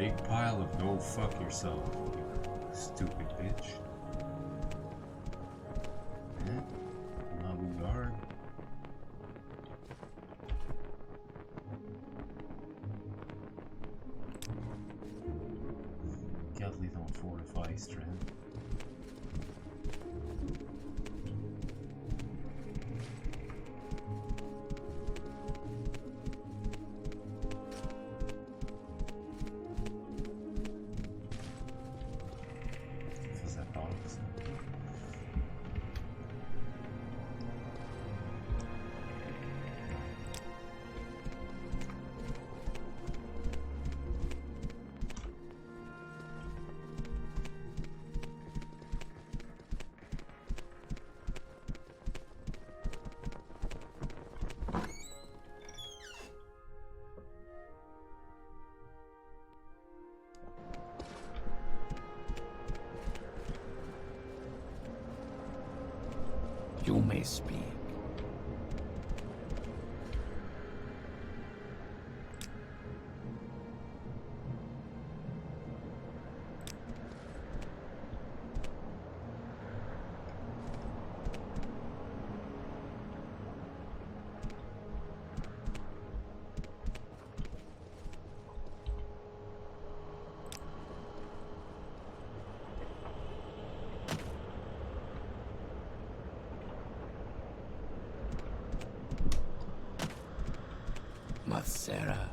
big pile of go fuck yourself, you stupid bitch. Lavougarde. Gately don't fortify strength. You may speak. Sarah.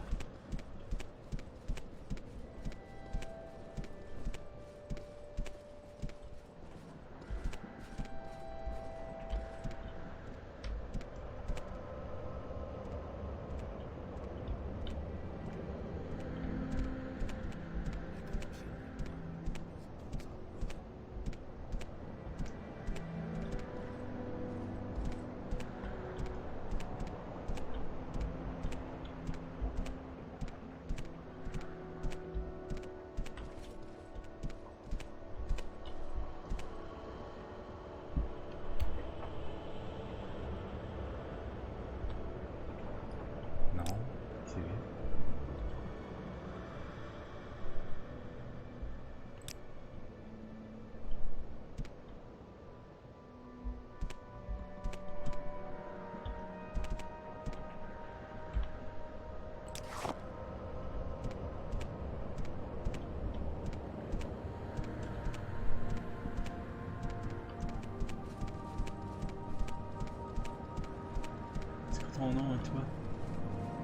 Ton nom à toi?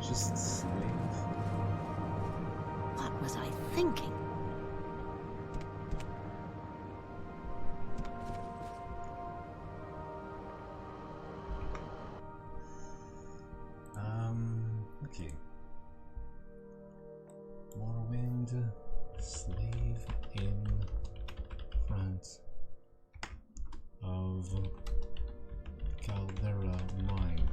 Just slave. What was I thinking? Okay. Morrowind, slave in front of Caldera mine.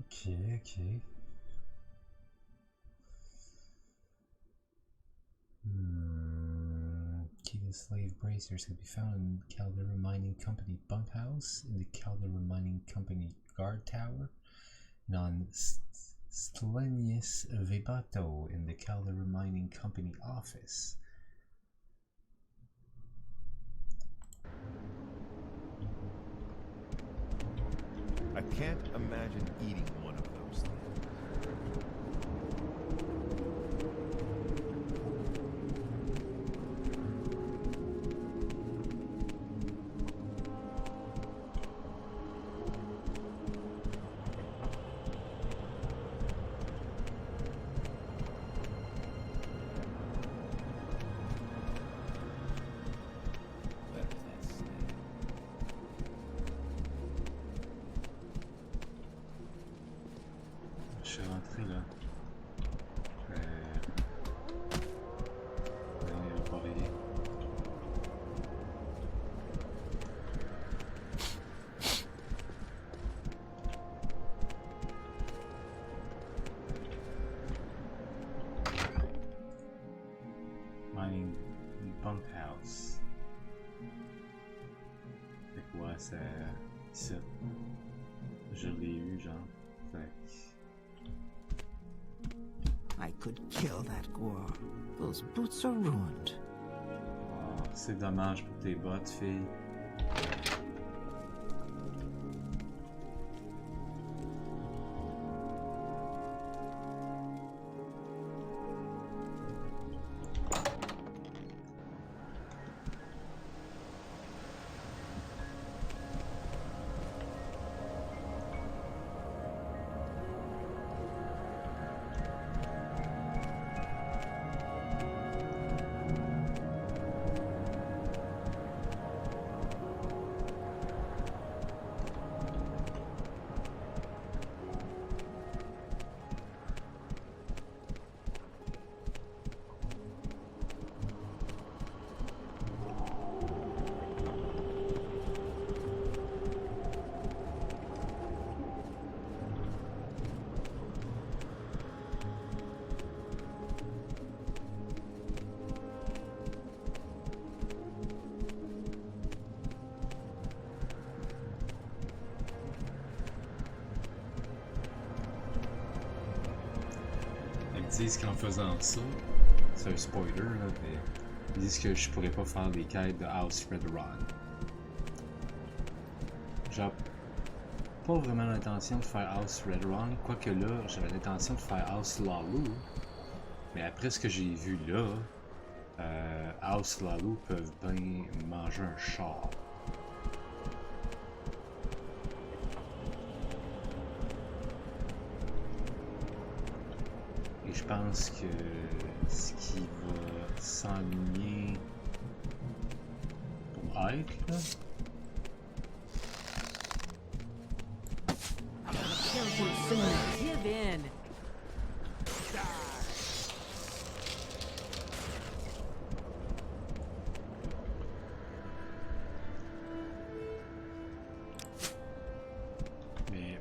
Okay. Ok. antiquated slave bracers can be found in Caldera Mining Company bunkhouse, in the Caldera Mining Company guard tower, and on suivez-moi in the Caldera Mining Company office. I can't imagine eating one of those things. Je suis rentré là. Non, il va pas réveiller. Mining bunkhouse. Fait que ouais, c'est ici. Je l'ai eu, genre. Fait que I could kill that 𝓐𝓢𝓚. Those boots are ruined. oh, c'est dommage pour tes bottes, fille. Ils disent qu'en faisant ça, c'est un spoiler, là, mais ils disent que je pourrais pas faire des quêtes de 𝓐𝓢𝓚. J'ai pas vraiment l'intention de faire 𝓐𝓢𝓚, quoique là, j'avais l'intention de faire 𝓐𝓢𝓚, mais après ce que j'ai vu là, 𝓐𝓢𝓚 peuvent bien manger un char. Et je pense que ce qui va s'enligner pour Ike, là, Give in. mais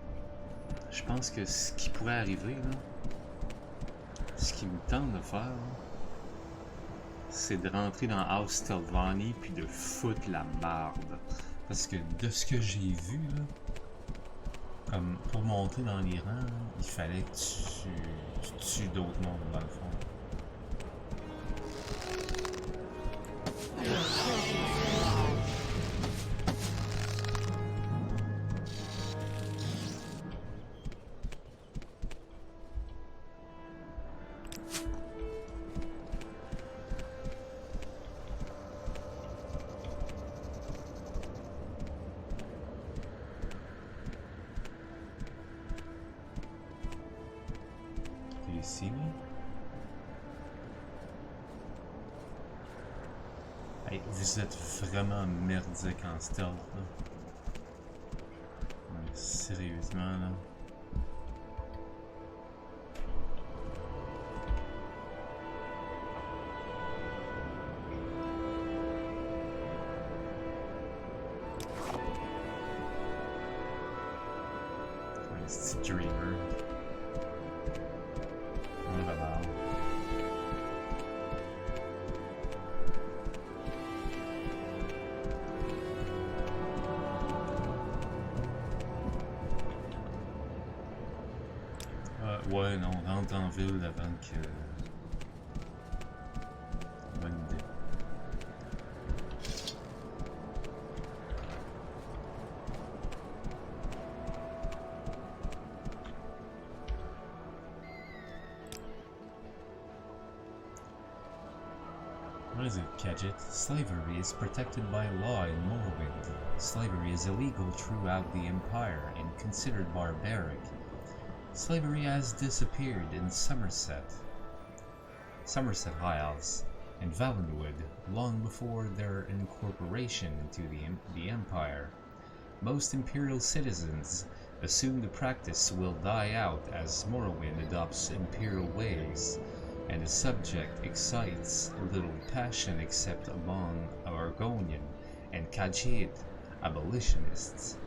je pense que ce qui pourrait arriver, là, ce qui me tente de faire, c'est de rentrer dans 𝓐𝓢𝓚 puis de foutre la marde. Parce que de ce que j'ai vu, là, comme pour monter dans les rangs, là, il fallait que tu tues d'autres mondes dans le fond. Ici. Hey, vous êtes vraiment merdique en stealth, là. Ouais, sérieusement, là. Ouais, c'est dreamer. On va voir. Ouais, non, rentre en ville avant que... Bonne idée. What is it, Kadjit? Slavery is protected by law in Morrowind. Slavery is illegal throughout the Empire and considered barbaric. Slavery has disappeared in Somerset Isles, and Valenwood long before their incorporation into the Empire. Most Imperial citizens assume the practice will die out as Morrowind adopts Imperial ways, and the subject excites little passion except among Argonian and Khajiit abolitionists.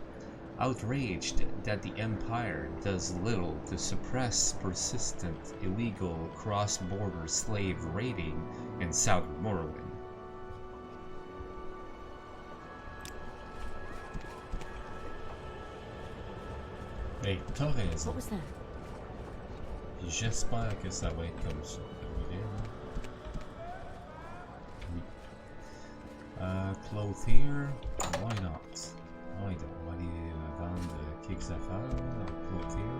Outraged that the Empire does little to suppress persistent illegal cross-border slave raiding in South Morrowind. Hey, t'as raison. What was that? Puis j'espère que ça va être comme ça. Oui. Clothier, why not? Why not? On va aller vendre quelques affaires dans Clothier.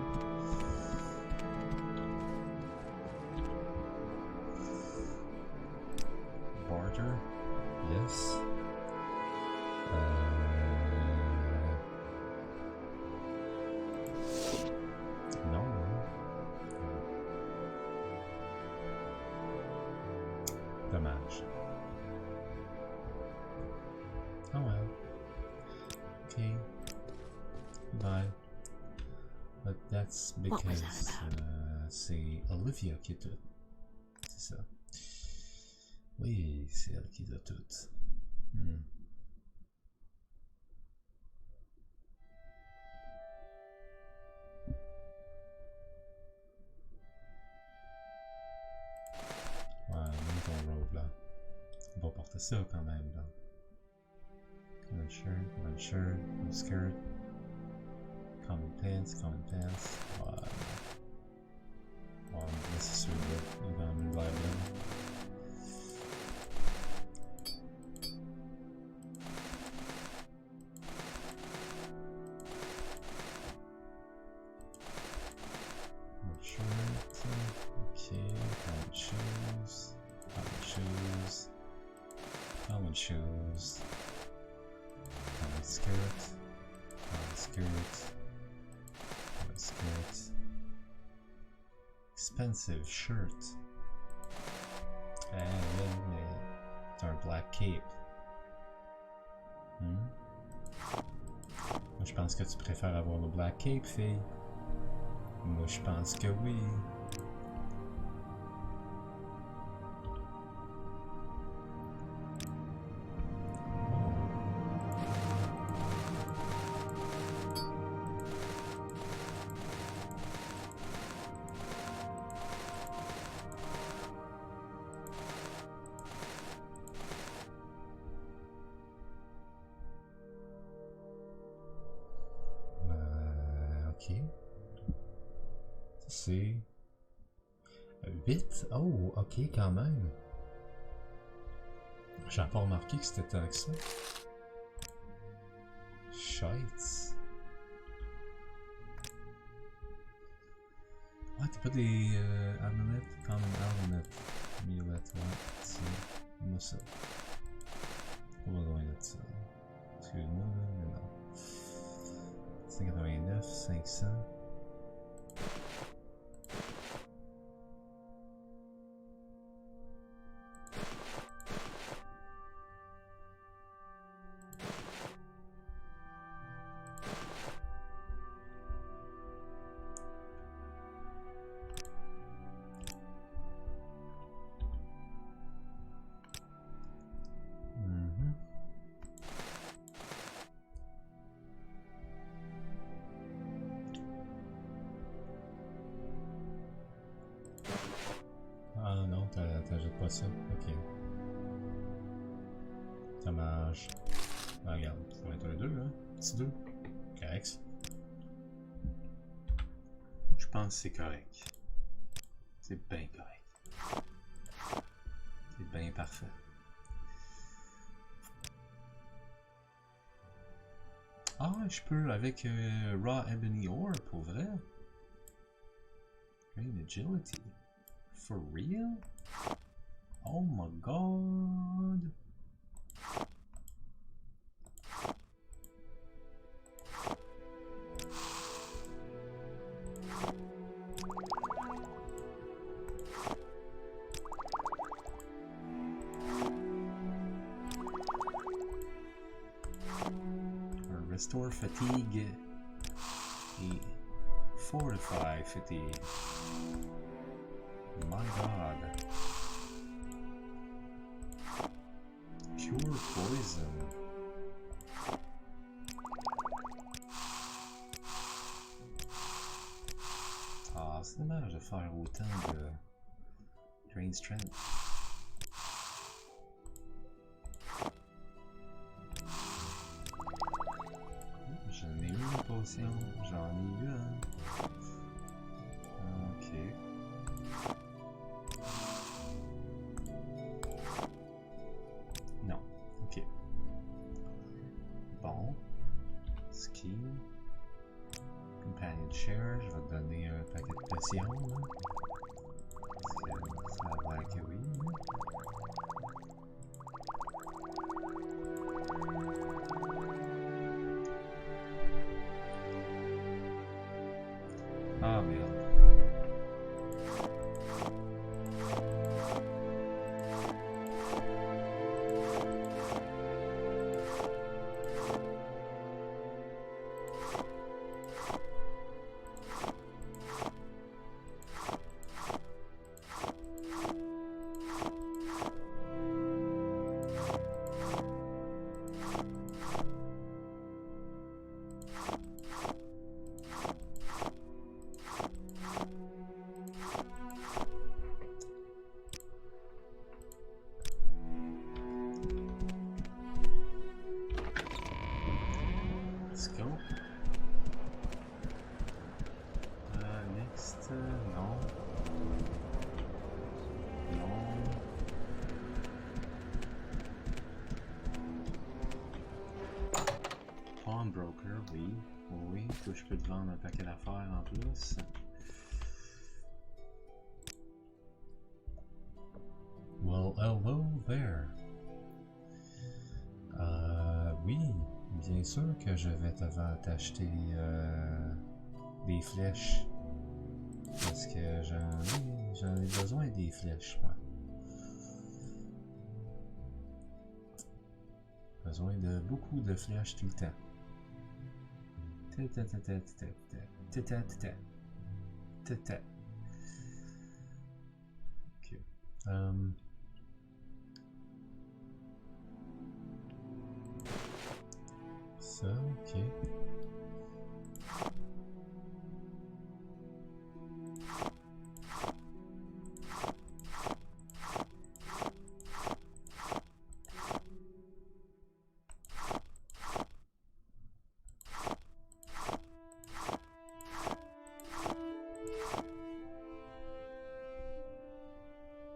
Barter, yes. Non. Dommage. Oh well. Okay. Bye. But that's because c'est Olivia qui est tout. C'est ça. Oui, c'est elle qui a tout. Ouais, même ton robe là. On va porter ça quand même là. Common shirt, common skirt, common pants. Ouais, mais c'est sûr là, il va me voir bien. Shoes, common skirt, expensive shirt. Mais c'est un black cape. Moi je pense que tu préfères avoir le black cape, fille. Moi je pense que oui. C'est 8? Oh, ok, quand même. J'ai pas remarqué que c'était tant que ça. Shite. Ah, t'as pas des amulettes? Common amulettes. Amulettes, ouais. C'est moi ça. Pas besoin de ça. Excuse-moi, mais non. 189, 500. Ah non, t'ajoutes pas ça. Ok. Ça marche. Ah, regarde, ça va être un 2, hein. Petit 2. Correct. Je pense que c'est correct. C'est bien correct. C'est bien parfait. Ah, je peux avec Raw Ebony Ore, pour vrai? Gain Agility. For real? Oh my god! Restore fatigue et fortify fatigue. My god. Cure poison. Ah, c'est dommage de faire autant de drain strength. J'en ai eu une potion, j'en ai eu un. Ok. Non, ok. Bon. Ski. Companion share, je vais te donner un paquet de potions. Là. Parce que ça a l'air que oui. Là. Ah merde. Let's go. Next, non. Non. Pawnbroker, oui. Oui, que je peux te vendre un paquet d'affaires en plus. Well, hello there. Oui. Bien sûr que je vais t'acheter des flèches. Parce que j'en ai besoin des flèches, moi. Besoin de beaucoup de flèches tout le temps. Ok. Ça, ok.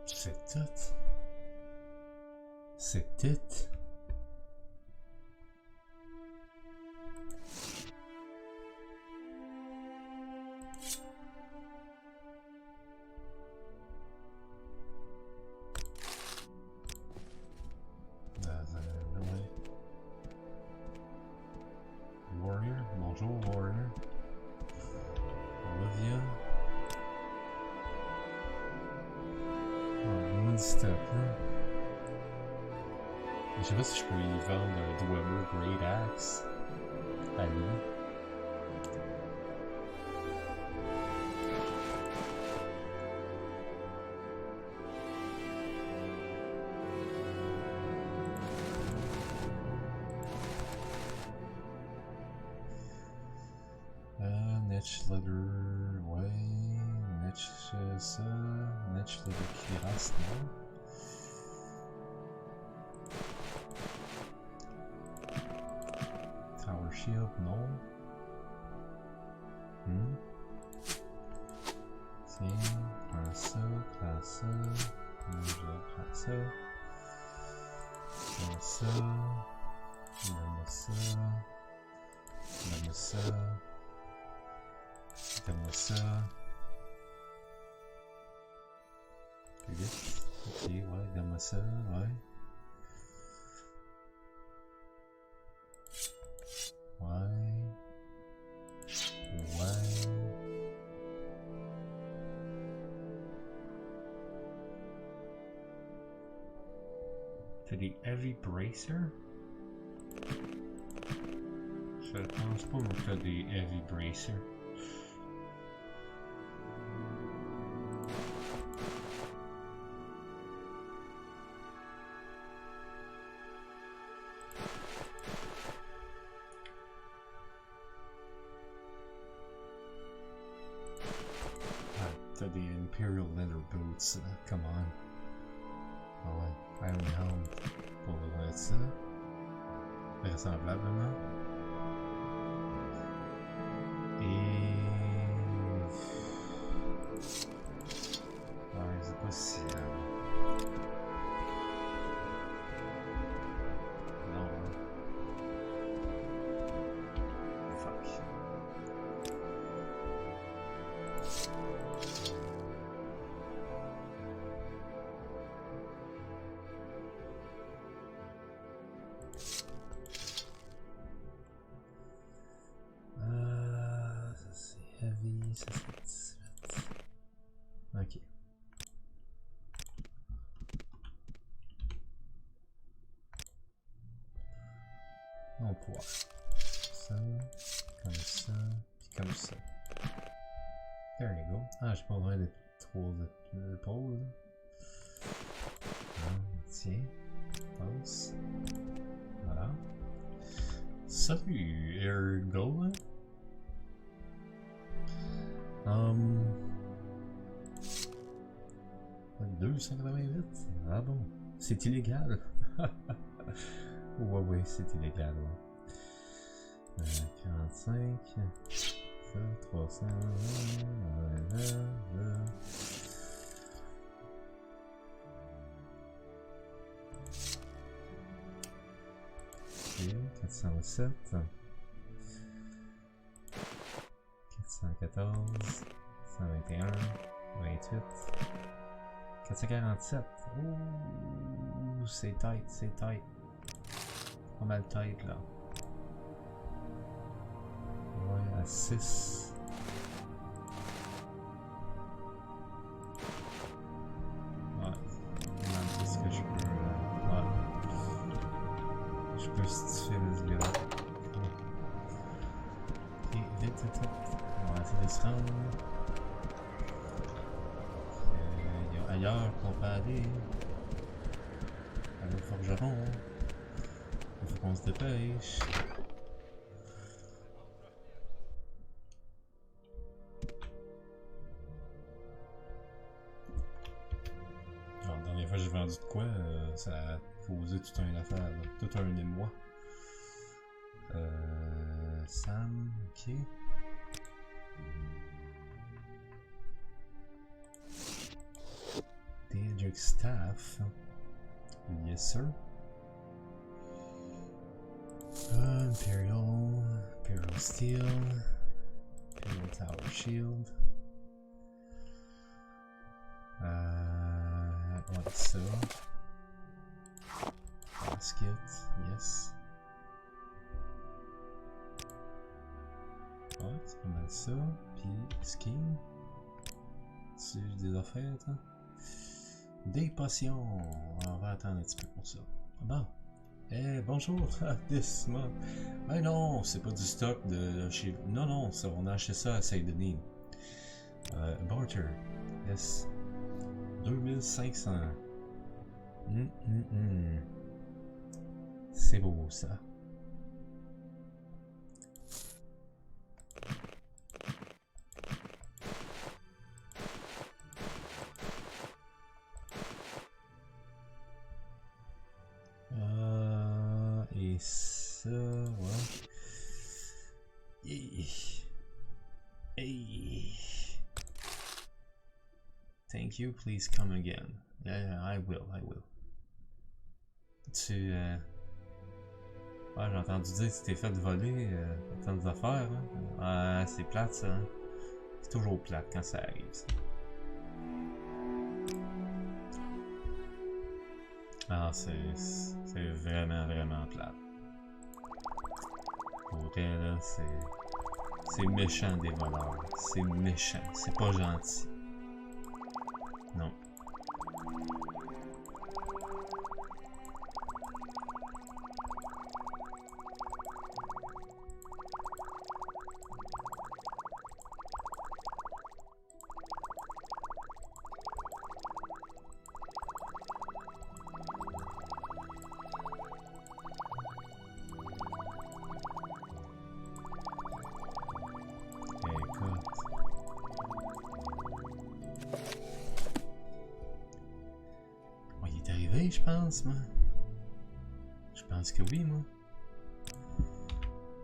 C'est tout. C'est tout. Warrior, bonjour Warrior. Olivia. Stop là. Je sais pas si je peux y vendre un Dwemer Great Axe à lui. 𝓐𝓢𝓜, ouais. Ça. 𝓐𝓢𝓜𝓡 non. Tower Shield, non. Tiens, prends ça, prends ça. Je prends ça. Prends ça. Donne-moi ça. Donne-moi ça. Donne-moi ça. Plus vite. Ok, ouais, donne-moi ça, ouais. Ouais. Ouais. T'as des heavy bracer? Je pense pas que t'as des heavy bracer. T'as des Imperial Leather Boots, come on. Ah ouais, Iron Helm pour ça. Vraisemblablement. Et... ouais, c'est pas si... non. Fuck. Ça c'est heavy, ça c'est 17. Ok. On pourra ça, comme ça, puis comme ça. There you go. Ah, j'ai pas besoin de trop d'épaule. Tiens, passe. Voilà. Salut, Ergo. 288? Ah bon, c'est illégal. Ouais, c'est illégal, ouais. 45, ça, 300, ok, 407, 414, 121, 28, 447. Ouh, c'est tight, c'est tight. Pas mal tight là. Ouais, à 6. Ouais, c'est ce que je peux. Ouais. Je peux stifier ce gars-là. Ok, vite, vite, vite. On va essayer de se rendre. Il y a ailleurs qu'on peut aller. Aller au forgeron. Il faut qu'on se dépêche. Alors, la dernière fois que j'ai vendu de quoi, ça a causé tout un affaire, là. Tout un émoi. Sam, ok. Daedric Staff. Yes, sir. Imperial Steel, Imperial Tower Shield. Ouais, ça. Basket, yes. Ouais, c'est pas mal ça. Puis, skin. C'est des affaires, hein? Des potions. On va attendre un petit peu pour ça. Bon. Eh, bonjour, dis-moi. Ben non, c'est pas du stock de chez... Non, non, ça, on a acheté ça à Saint-Denis. Barter, yes. 2500. C'est beau, ça. Et ça, ouais. Hey. Thank you, please come again. Yeah, I will. Tu... Ouais, j'ai entendu dire que tu t'es fait voler tant d'affaires, hein? Ouais, c'est plate, ça, hein? C'est toujours plate quand ça arrive, ça. Ah, c'est vraiment plate. Pour vrai, là, c'est méchant des voleurs. C'est méchant, c'est pas gentil. Non. Je pense, moi. Je pense que oui, moi.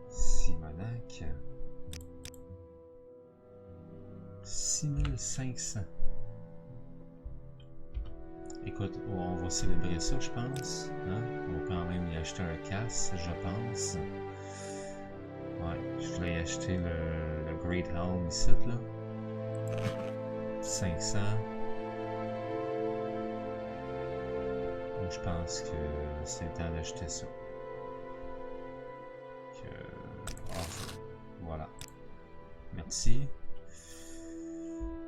Simonac. 6500. Écoute, on va célébrer ça, je pense. Hein? On va quand même y acheter un casque, je pense. Ouais, je voulais y acheter le Great Helm ici, là. 500. Je pense que c'est le temps d'acheter ça. Voilà. Merci.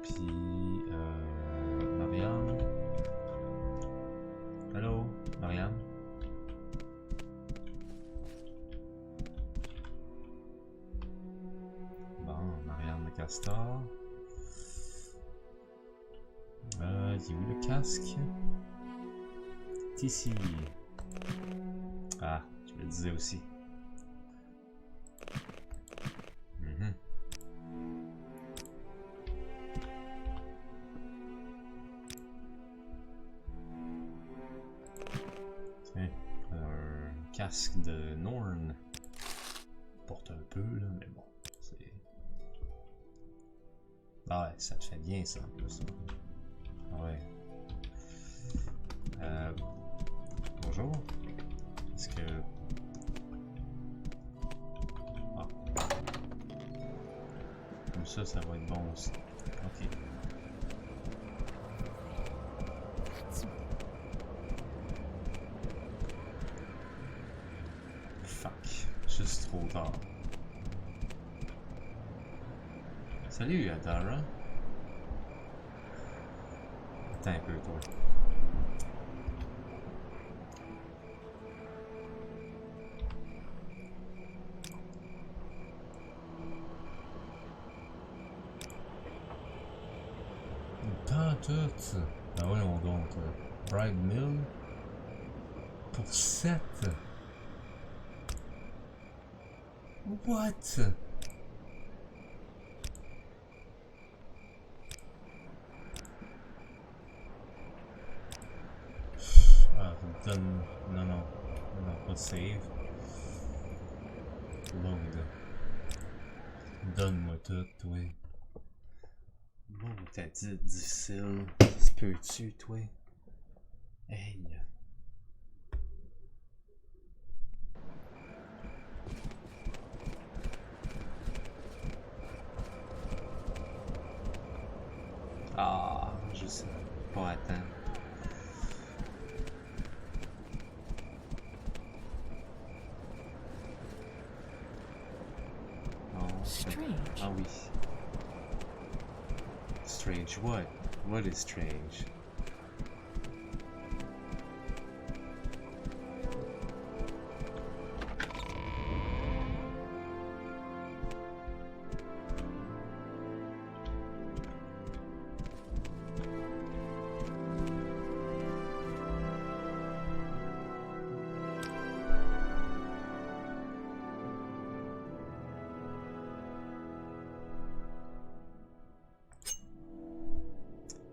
Puis, Marianne. Hello, Marianne. Bon, Marianne de Castor. Il est où le casque? Ici. Ah, je me le disais aussi. Tiens, un casque de Norn. Porte un peu, là, mais bon, c'est... Ah ouais, ça te fait bien, ça, en plus. Ouais. Bonjour. Est-ce que... Ah. Comme ça va être bon aussi. Ok. Fuck. Juste trop tard. Salut, Adara. Attends un peu, toi. Tout. Ah ouais, on donc. Bride Mill. Pour 7. What? Ah, donne. Non, pas de save. Load. Donne-moi tout, toi. Bon, t'as dit difficile. Ça se peut-tu, toi? Hey! Ah, je sais pas attendre. Oh, Strange. ah oui. Strange what? What is strange?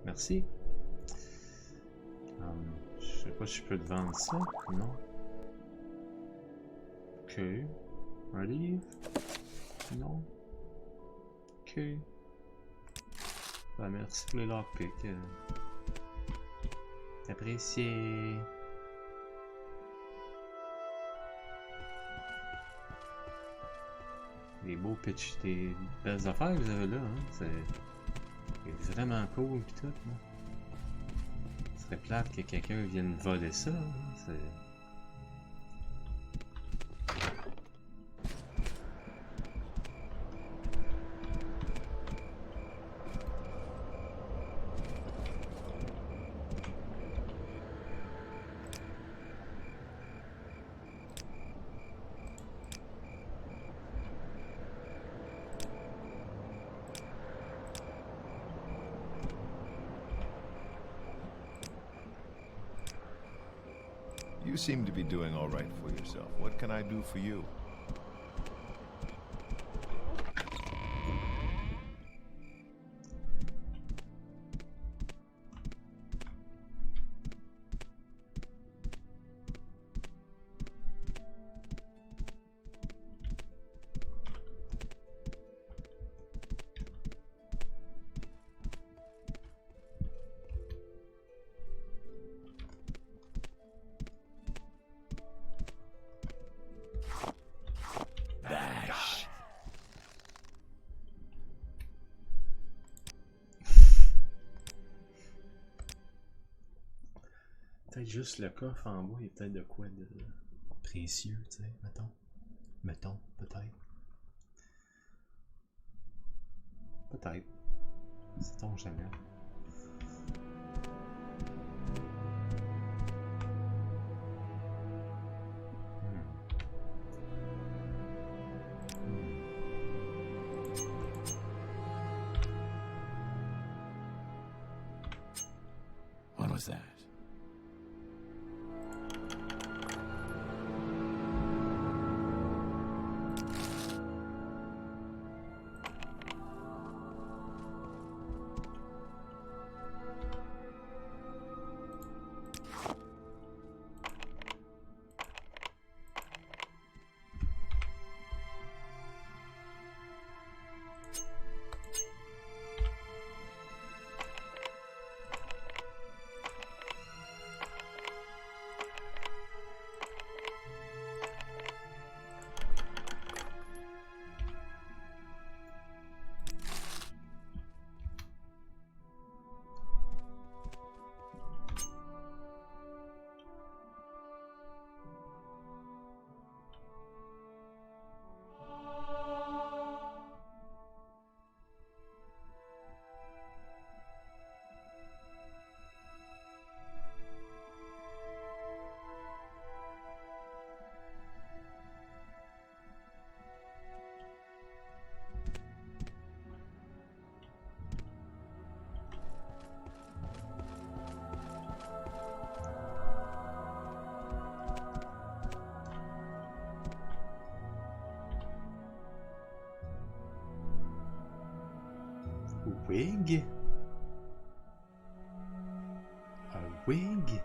Merci. Je sais pas si je peux te vendre ça, non? Ok. Un livre? Non. Ok. Ben, merci pour les lockpicks. Apprécié. Des beaux pitch, des belles affaires que vous avez là, hein. C'est vraiment cool pis tout, là. Ce serait plate que quelqu'un vienne voler ça, hein. C'est... You seem to be doing all right for yourself. What can I do for you? Peut-être juste le coffre en bas, il y a peut-être de quoi de précieux, tu sais, mettons. Mettons, peut-être. Peut-être. Sait-on jamais. What was that? Wig? A wig?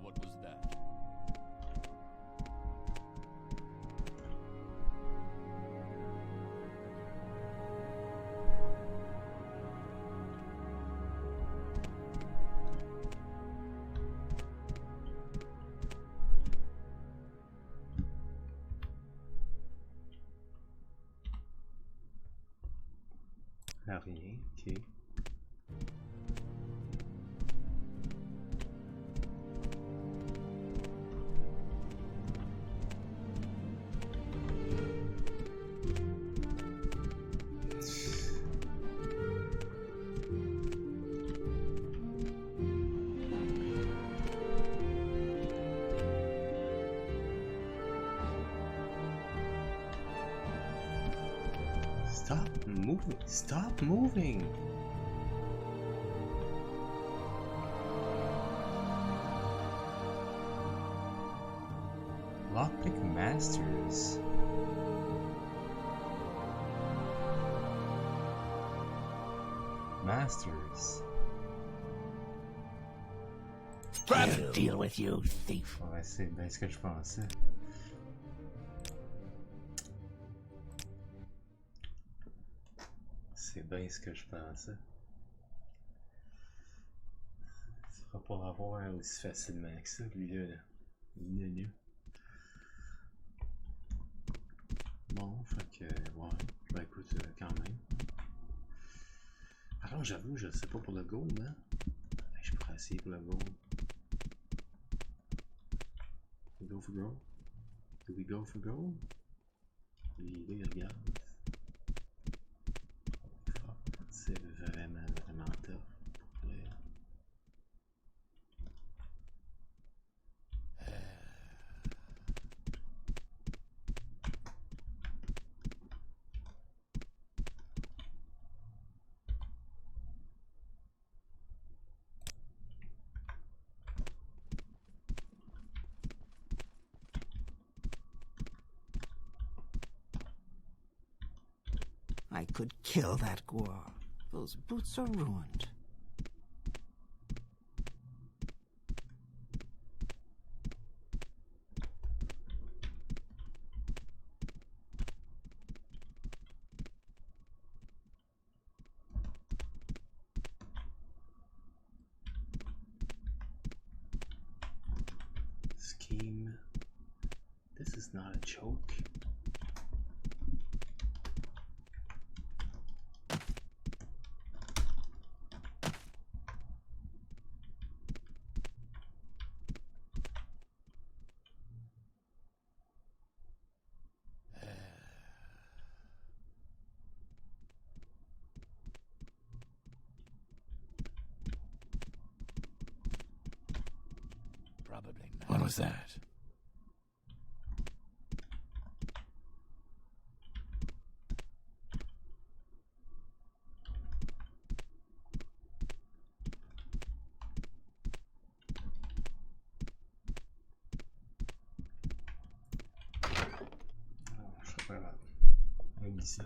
What was that? Ah, rien, ok. Stop moving! Stop moving! Lockpick Masters. Masters. I'll deal with you, thief. Ouais, c'est bien ce que je pensais. C'est bien ce que je pensais. Ça sera pas avoir aussi facilement que ça, lui-là. Là. Bon, fait que, ouais. Ben écoute, quand même. Alors, j'avoue, je sais pas pour le gold, hein. Ben, je pourrais essayer pour le gold. We go for gold? Do we go for gold? L'idée, regarde. C'est vraiment tough. Pour vrai. I could kill that _̓𝓚. Those boots are ruined. Scheme. This is not a joke. Probably not. What was that? Je serais pas capable. Oublie ça.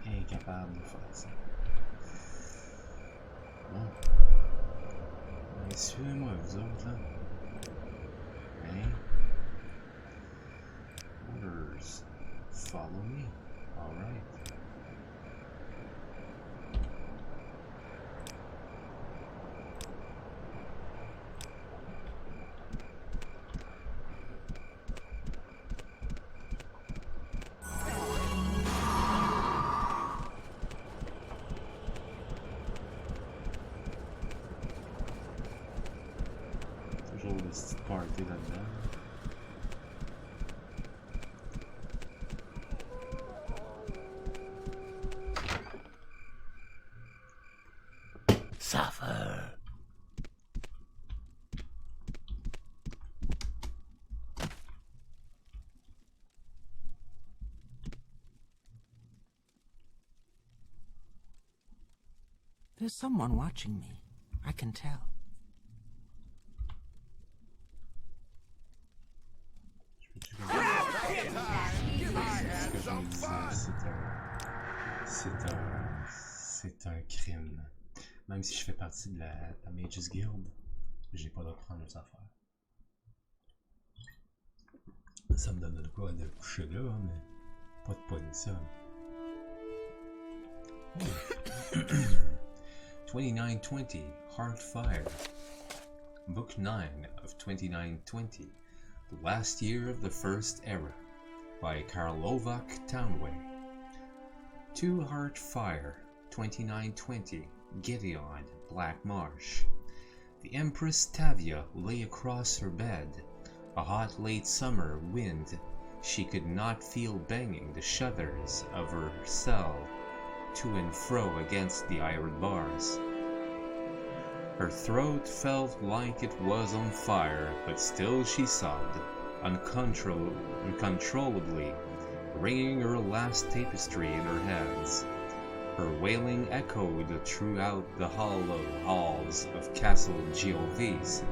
Incapable de faire ça. Bon. Mais suivez-moi, vous autres, là. Hein? Orders. Follow me. Alright. Toujours le petit party là-dedans. Suffer. There's someone watching me. I can tell. C'est un crime. Même si je fais partie de la Mages Guild, j'ai pas le droit de prendre les affaires. Ça me donne de quoi de coucher là, mais pas de pogner ça. 2920 Heartfire. Book 9 of 2920. The Last Year of the First Era by 𝓐𝓢𝓚 𝓚𝓸𝓻𝓻𝓸𝓀. 2 Heartfire 2920 Gideon Black Marsh. The Empress Tavia lay across her bed. A hot late summer wind she could not feel banging the shutters of her cell to and fro against the iron bars. Her throat felt like it was on fire, but still she sobbed uncontrollably ringing her last tapestry in her hands. Her wailing echoed throughout the hollow halls of Castle 𝓐𝓲𝓷𝓭,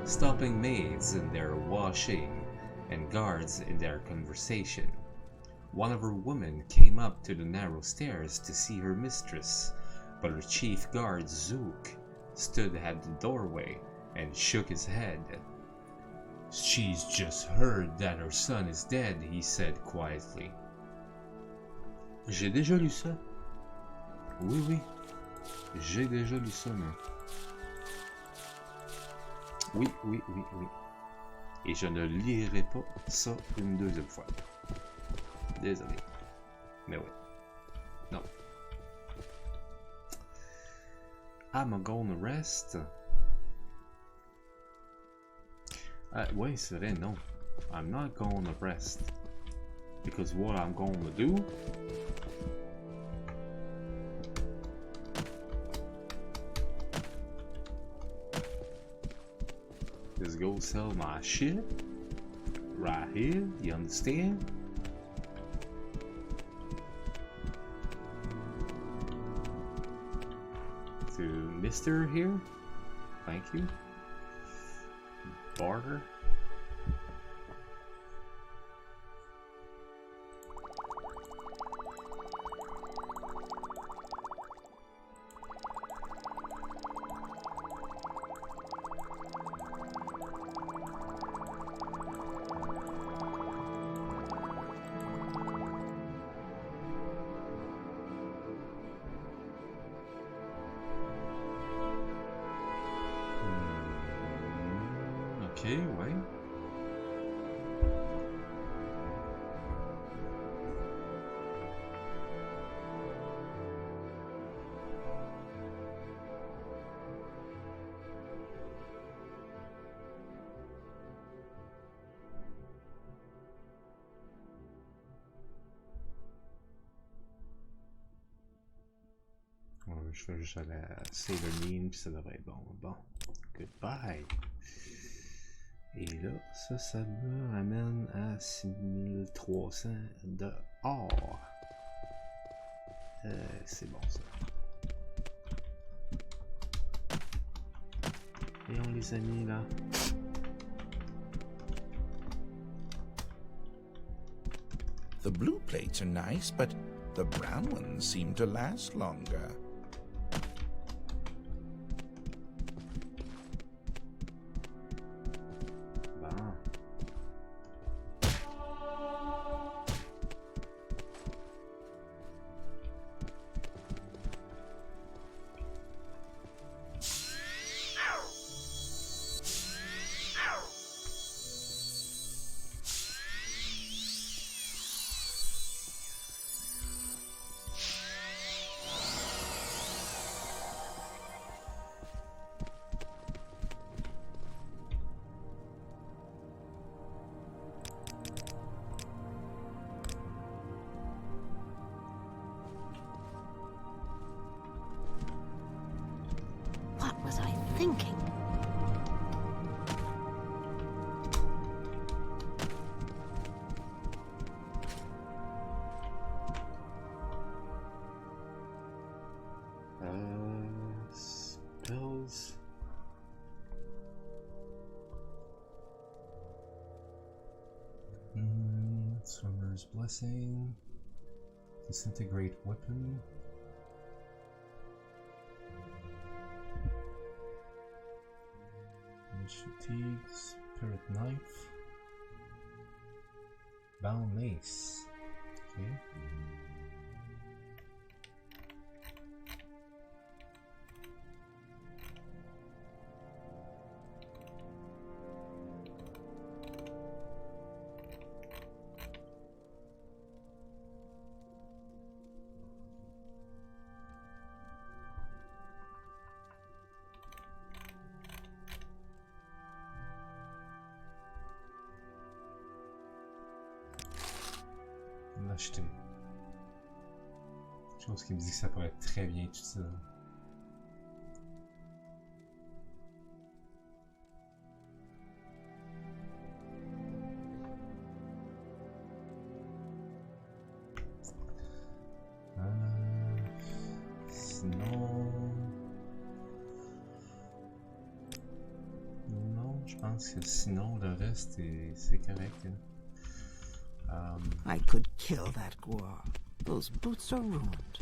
stopping maids in their washing and guards in their conversation. One of her women came up to the narrow stairs to see her mistress, but her chief guard 𝓐𝓢𝓜 stood at the doorway and shook his head. "She's just heard that her son is dead," he said quietly. J'ai déjà lu ça. Oui, oui. J'ai déjà lu ça, moi. Oui, oui, oui, oui. Et je ne lirai pas ça une deuxième fois. Désolé. Mais ouais. Non. I'm gonna rest. Ouais, c'est vrai, non. I'm not gonna rest. Because what I'm gonna do is go sell my shit right here, you understand? To Mr. here, thank you. Barter. Ok, ouais. Je vais juste aller à Save a Mine, puis ça devrait être bon. Bon, goodbye. Et là, ça me ramène à 6300 de or. C'est bon ça. Et on les a mis là. The blue plates are nice, but the brown ones seem to last longer. What was I thinking? Spells. Swimmer's Blessing. Disintegrate Weapon. Fatigue, Spirit Knife. Bound Mace. Okay. L'acheter. Chose qui me dit que ça pourrait être très bien utile. pense que sinon le reste c'est correct. Hein. I could kill that 𝓐𝓤. Those boots are ruined.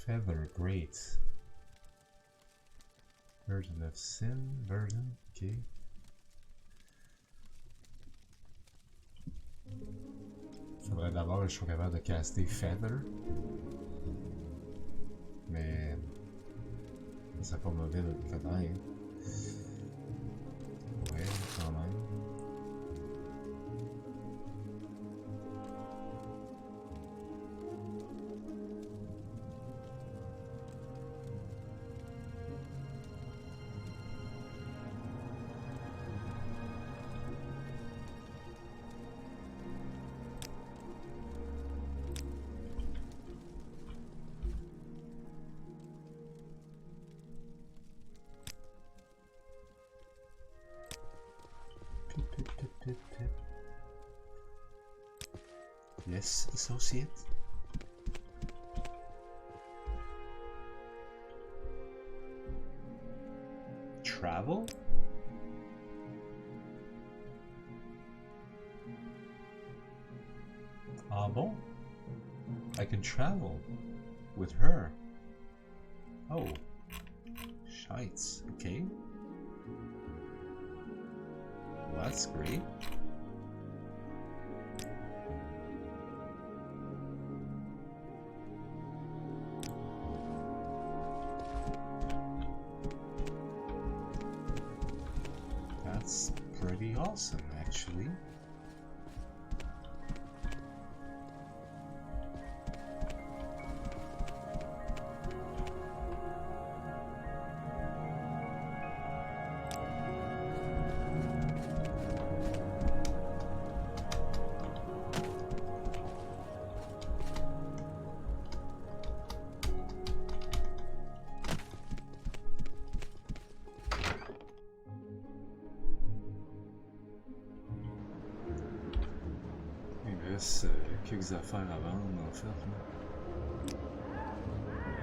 Feather, great. Burden of sin, burden, ok. Faudrait d'abord que je sois capable de caster Feather. Mais ça serait pas mauvais de le connaître. Ouais, quand même. Yes, associate. Travel? Ah bon? I can travel with her. Oh. Shites, okay. Well, that's great. That's pretty awesome, actually. Quelques affaires à vendre en fait. Là.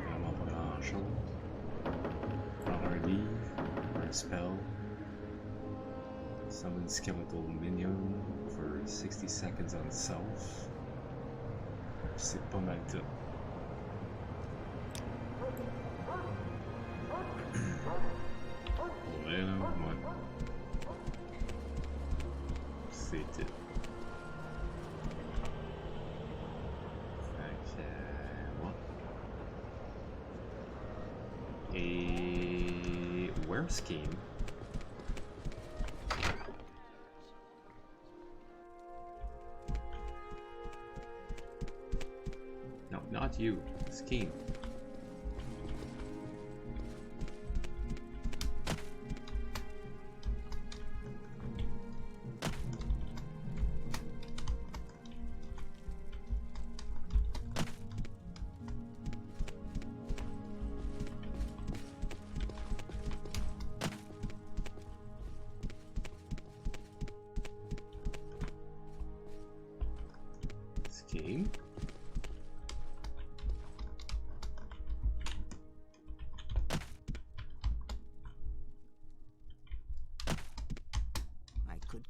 Vraiment pas grand chose. Prendre un livre, un spell. Summon skeletal minion for 60 seconds on self. C'est pas mal tout. Pour vrai là, moi. C'est tout. Scheme. No, not you. Scheme.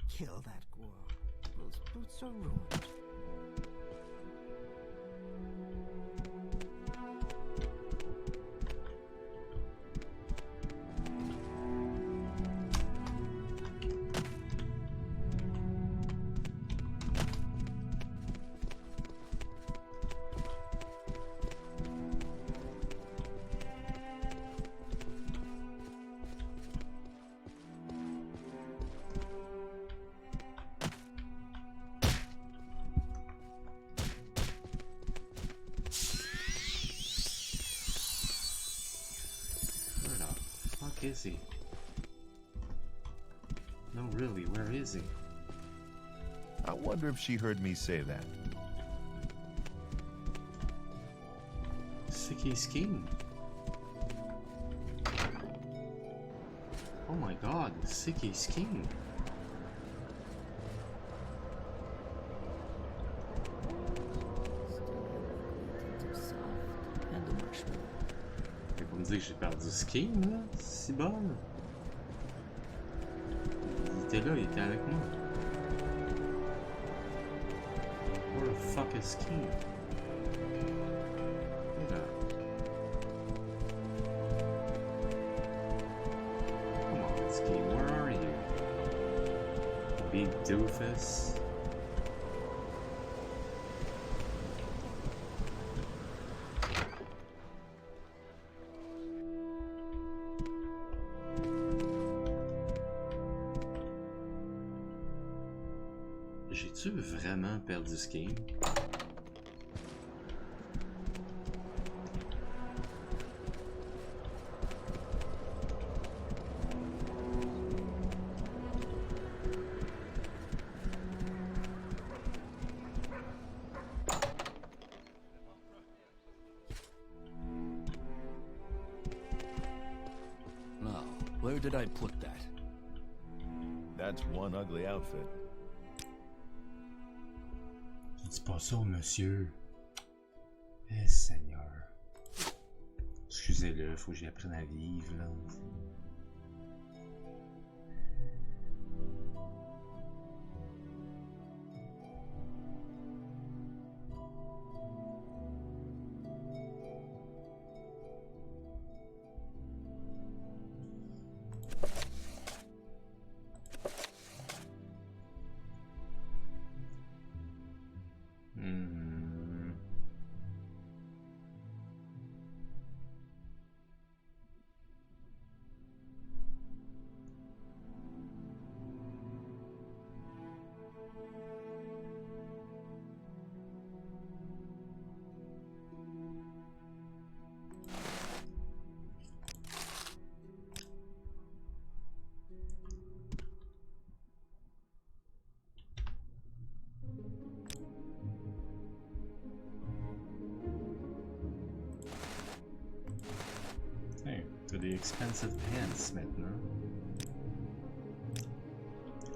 Kill that 𝓐𝓤. Those boots are ruined. Is he? No, really, where is he? I wonder if she heard me say that. Sicky scheme. Oh my god, sicky scheme. me dire que j'ai perdu ce game, là? C'est bon. Il était là, il était avec moi. Where the fuck is King? Là. Come on, Ski, where are you? Big doofus. J'ai-tu vraiment perdu ce game? Now, where did I put that? That's one ugly outfit. Dis pas ça au monsieur. Eh Seigneur. Excusez-le, faut que j'apprenne à vivre là. T'as des expensive pants maintenant.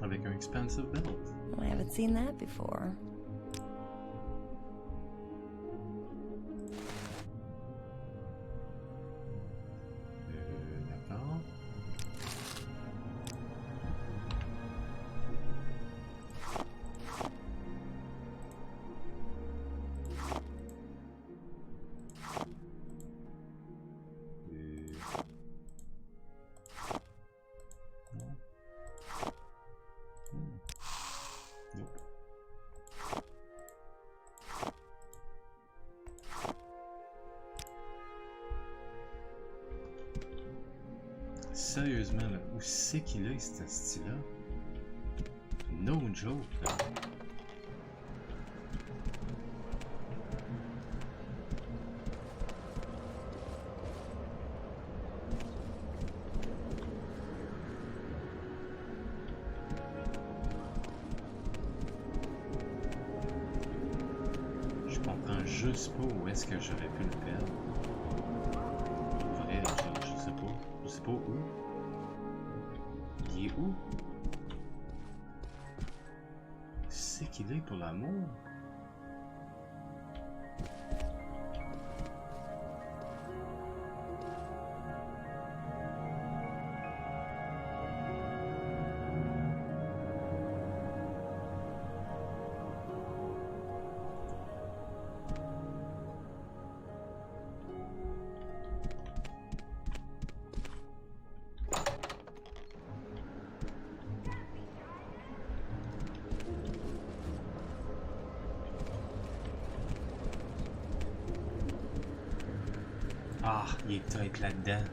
Avec un expensive belt. I haven't seen that before. D'accord. Sérieusement, là, où c'est qu'il a ce style-là? No joke, là. Je comprends juste pas où est-ce que j'aurais pu le perdre. Pour vrai, je sais pas. Je sais pas où. Il est où? C'est qu'il est pour l'amour? Ah, il est tight là-dedans.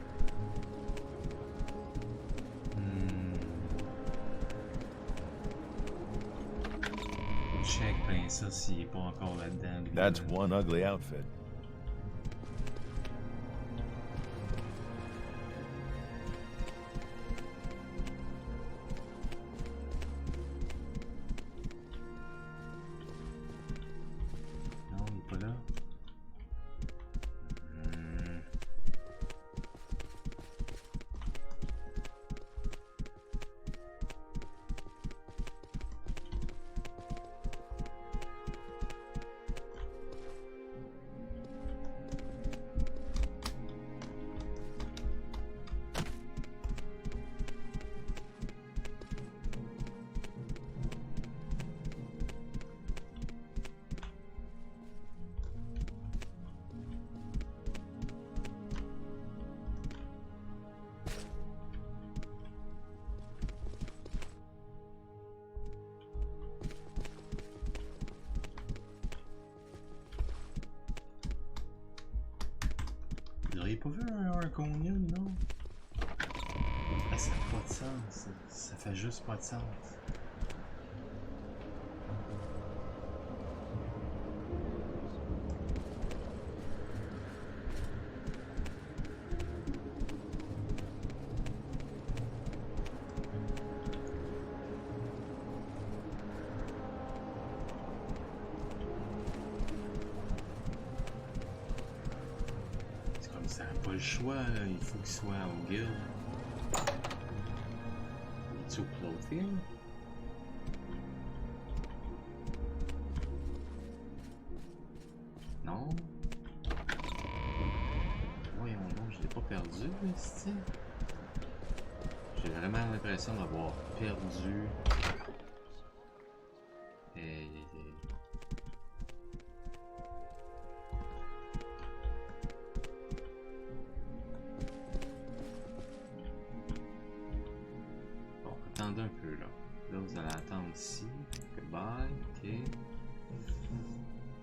Check ben ça s'il est pas encore là-dedans. That's one ugly outfit. Non, il est pas là. l'avez pas vu un Arconian, non? Ah, ça n'a pas de sens. Ça fait juste pas de sens. Ça n'a pas le choix, là. Il faut qu'il soit au guild. Es-tu au clothier? Non? Voyons donc, je l'ai pas perdu, ici. J'ai vraiment l'impression d'avoir perdu. Et... attendez un peu là. Là vous allez attendre ici. Goodbye. Ok.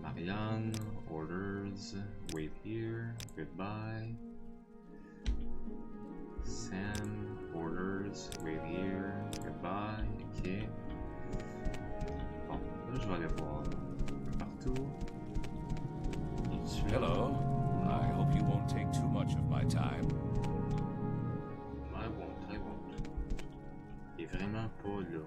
Marianne. Orders. Wait here. Goodbye. Sam. Orders. Wait here. Goodbye. Ok. Bon, là je vais aller voir. Partout. Hello. I hope you won't take too much of my time. Vraiment pas là.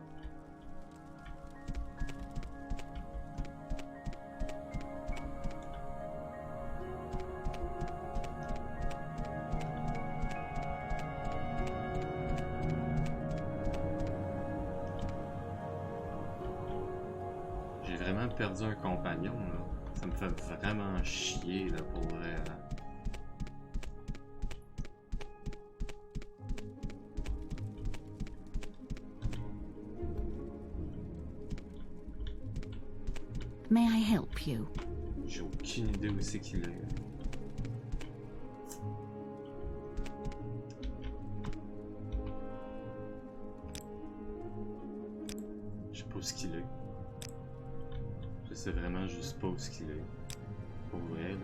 J'ai vraiment perdu un compagnon là. Ça me fait vraiment chier là pour vrai. Là. May I help you? J'ai aucune idée où c'est qu'il est. Je sais pas où qu'il est. Je sais vraiment juste pas où qu'il est. Pour vrai là.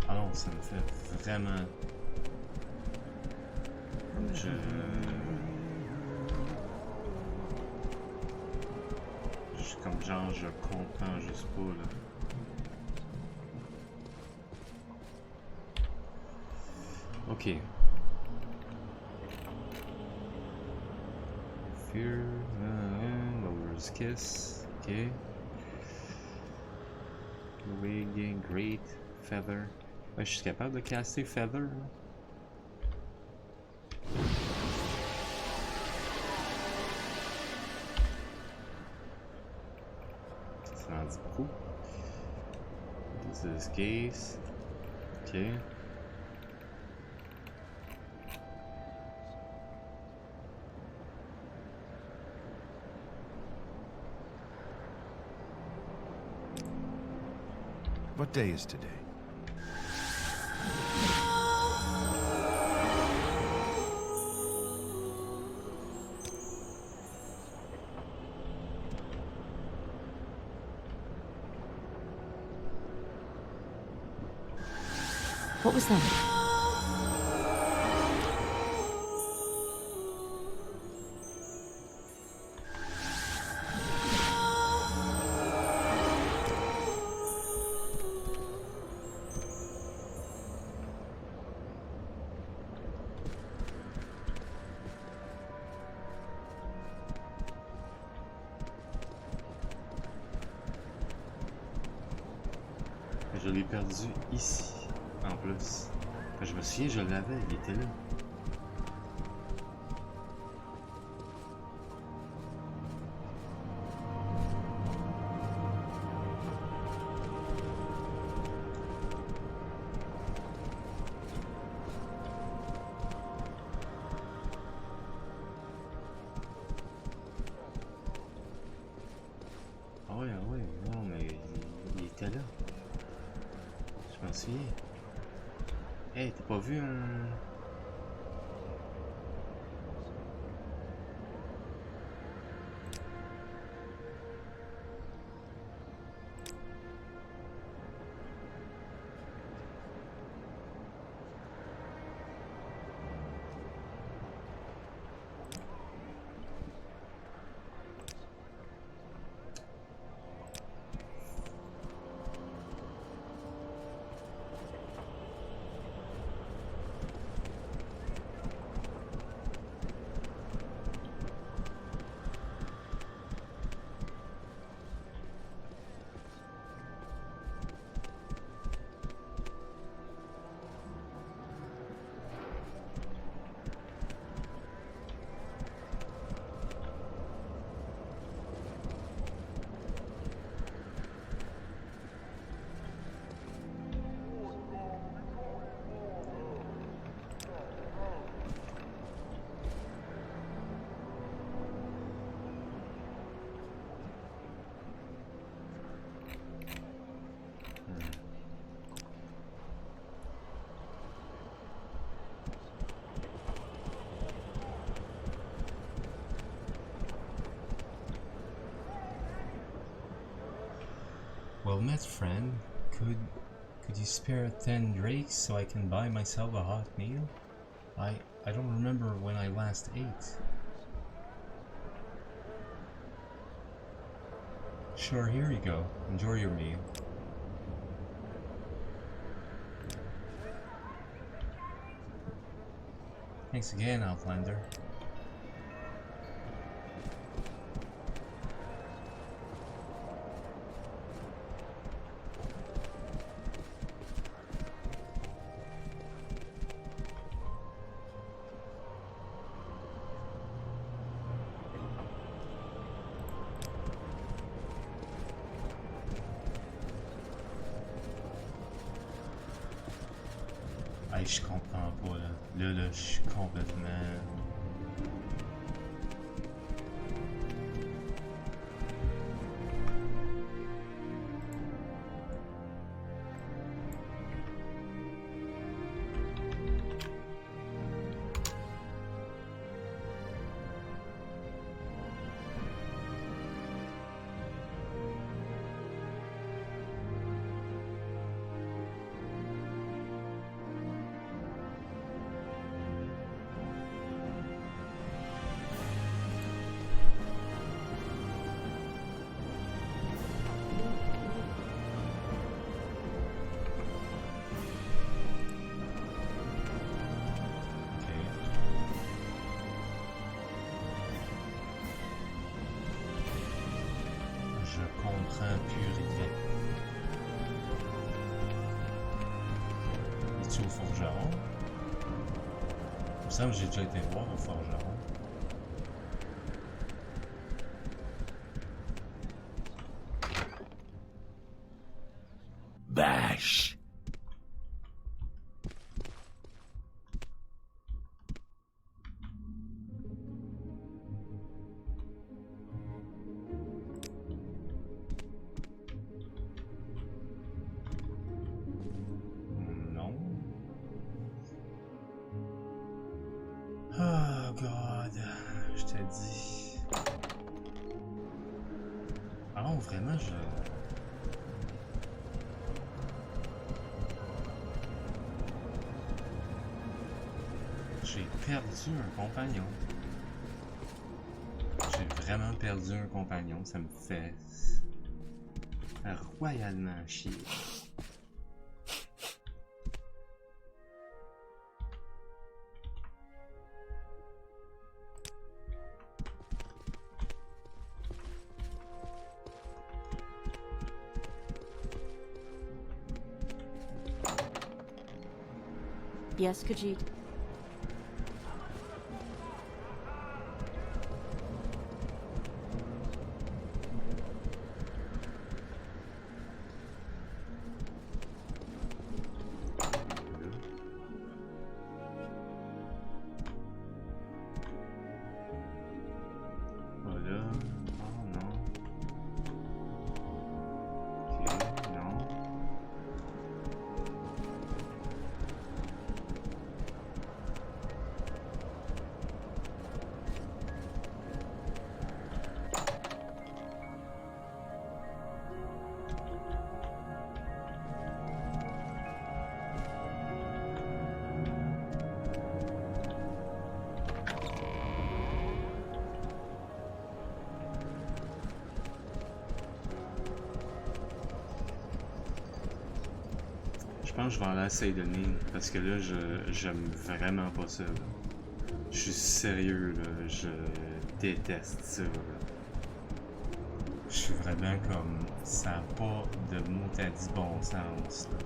Ah non, ça me fait vraiment... Comme genre, je comprends juste pas, là. Ok. Fear... Lover's Kiss. Ok. Wig, Great, Feather. Ouais, je suis capable de caster Feather, là. Ça en dit beaucoup. This is case. Ok. What day is today? What was that? Je l'ai perdu ici, en plus. Quand je me souviens, je l'avais, il était là. fortifié. Hey, t'as pas vu un... Well met, friend. Could you spare 10 drakes so I can buy myself a hot meal? I don't remember when I last ate. Sure, here you go. Enjoy your meal. Thanks again, Outlander. Hey, je comprends pas là. Là, je suis complètement... Plus rien. Es-tu au forgeron? Il me semble que j'ai déjà été voir au forgeron. Bash! Oh god, je te dis. Ah non, vraiment, j'ai perdu un compagnon. J'ai vraiment perdu un compagnon, ça me fait royalement chier. Yes, Khajiit? Voilà. Oh non. Ok, non. pense que je vais aller à 𝓐𝓸𝓻𝓻 parce que là, j'aime vraiment pas ça. Là. Je suis sérieux, là. Je déteste ça. Là. Je suis vraiment comme... Ça n'a pas de mot à dit bon sens. Là.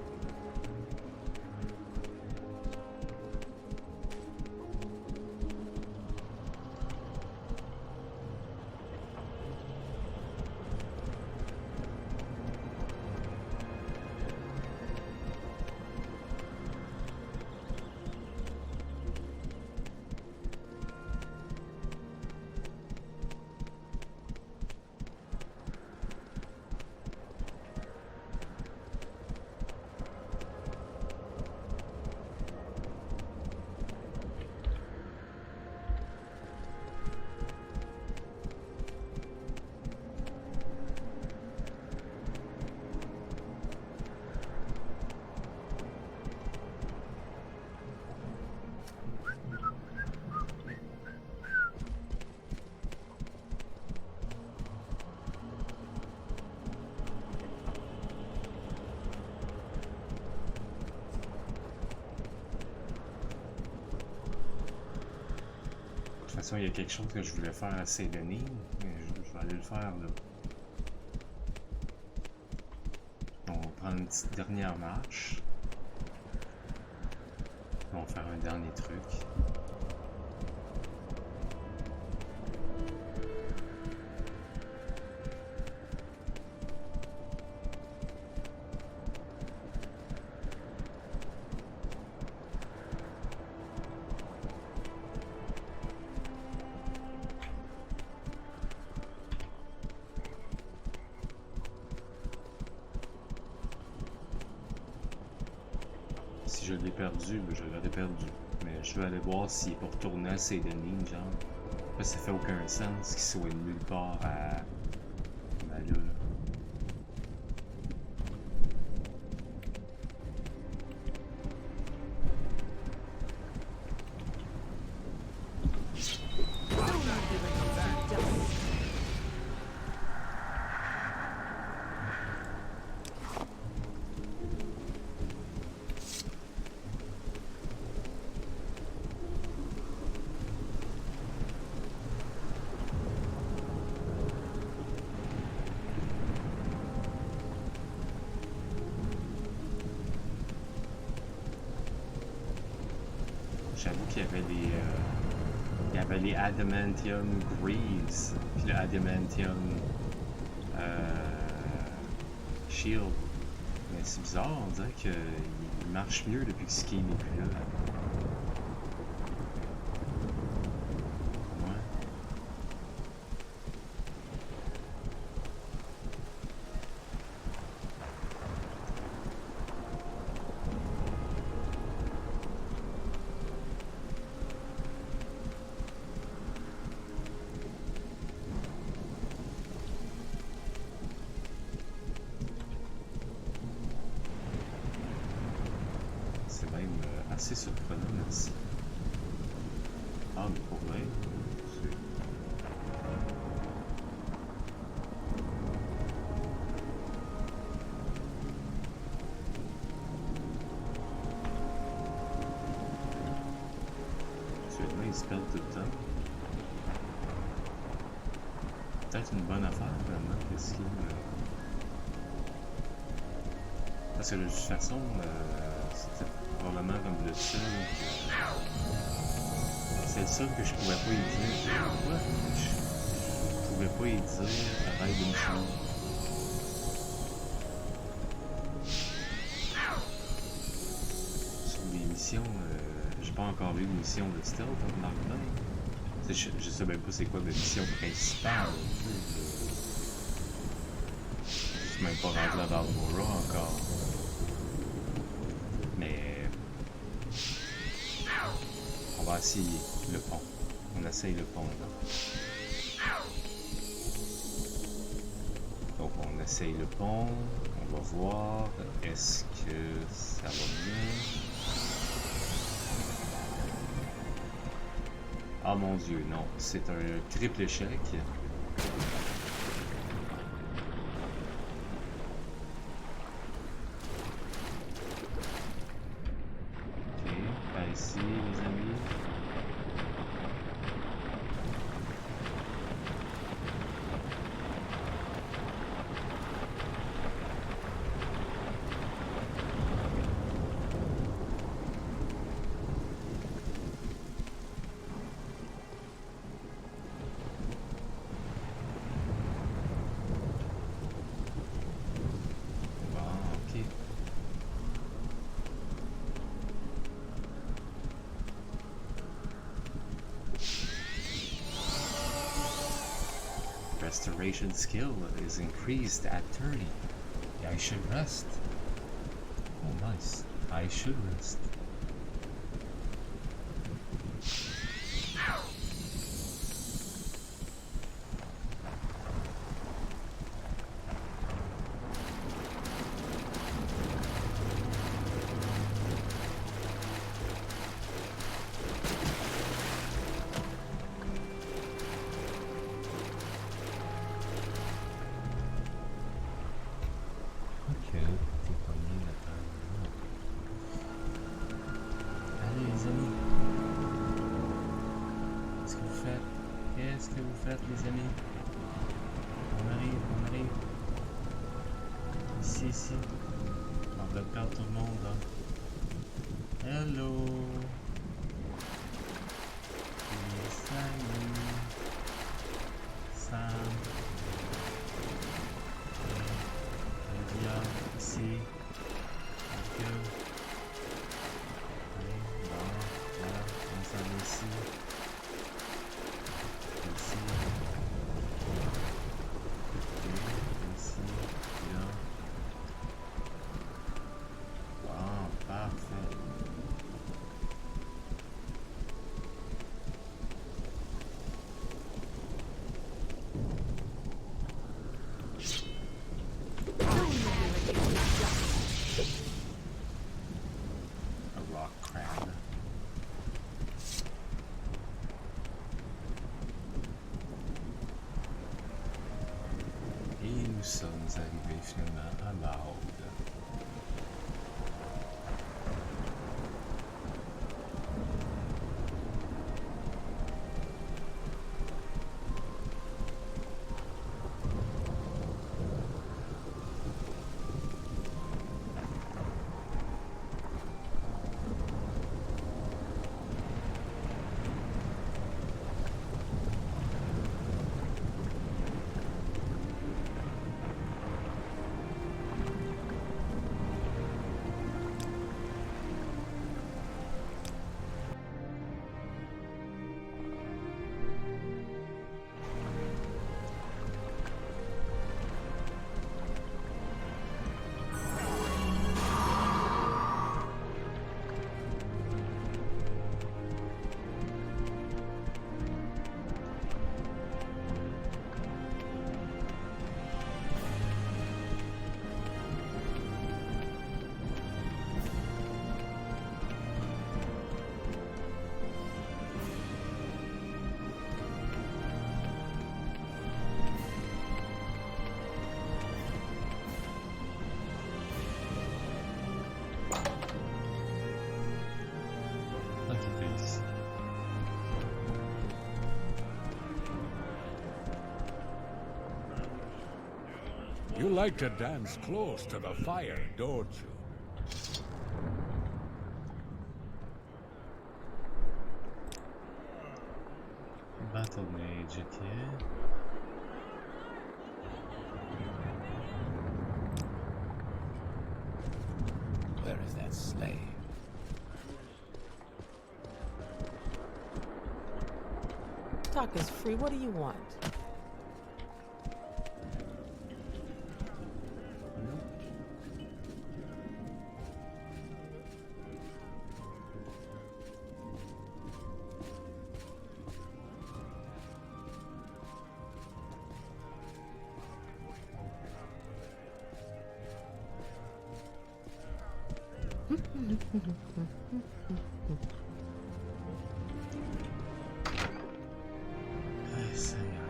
De toute façon, il y a quelque chose que je voulais faire à 𝓐𝓸𝓻𝓻, mais je vais aller le faire là. On va prendre une petite dernière marche. On va faire un dernier truc. Si je l'ai perdu, ben je l'aurais perdu. Mais je vais aller voir s'il est pour retourner à 𝓐𝓸𝓻𝓻, genre. Parce que ça fait aucun sens qu'il soit nulle part à... Ben là. J'avoue qu'il y avait les adamantium greaves, puis le adamantium shield. Mais c'est bizarre, on dirait qu'il marche mieux depuis que Ski n'est plus là. Ouais. C'est même assez surprenant, merci. Ah, mais pour vrai, celui-là, il se perd tout le temps. Peut-être une bonne affaire, vraiment, qu'est-ce qu'il... Parce que de toute façon, c'était probablement comme le seul c'est le seul que je pouvais pas y dire. Pourquoi je pouvais pas y dire arrête d'une chose. Sur les missions, j'ai pas encore vu de mission de stealth en Mark. Je sais même pas c'est quoi ma mission principale. Je suis même pas rendu à Caldera encore. On va essayer le pont. On essaye le pont là. Donc on essaye le pont. On va voir. Est-ce que ça va bien? Ah mon Dieu, non. C'est un triple échec. restoration skill is increased at 30. Yeah, I should rest. Oh, nice. I should rest. Qu'est-ce que vous faites, les amis? On arrive. Ici. On va perdre tout le monde, là. Hello! Salut! Sam! Olivia, ici. Ok. Allez, voilà, on s'en va ici. Ici. Ici. Là. Wow, parfait. A rock crab. Et nous sommes arrivés finalement à la haute. You like to dance close to the fire, don't you? Battle Mage, okay. Where is that slave? Talk is free. What do you want?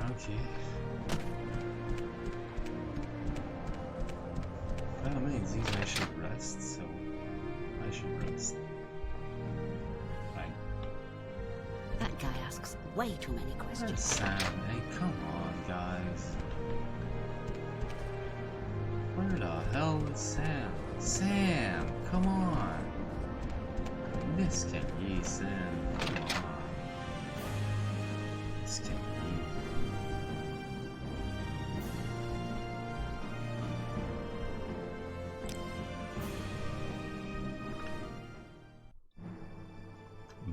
Okay. Apparently it says I should rest, so I should rest. Fine. That guy asks way too many Where's questions. Sam? Hey, come on, guys. Where the hell is Sam? Sam, come on. This can't be Sam. Come on. This can't be.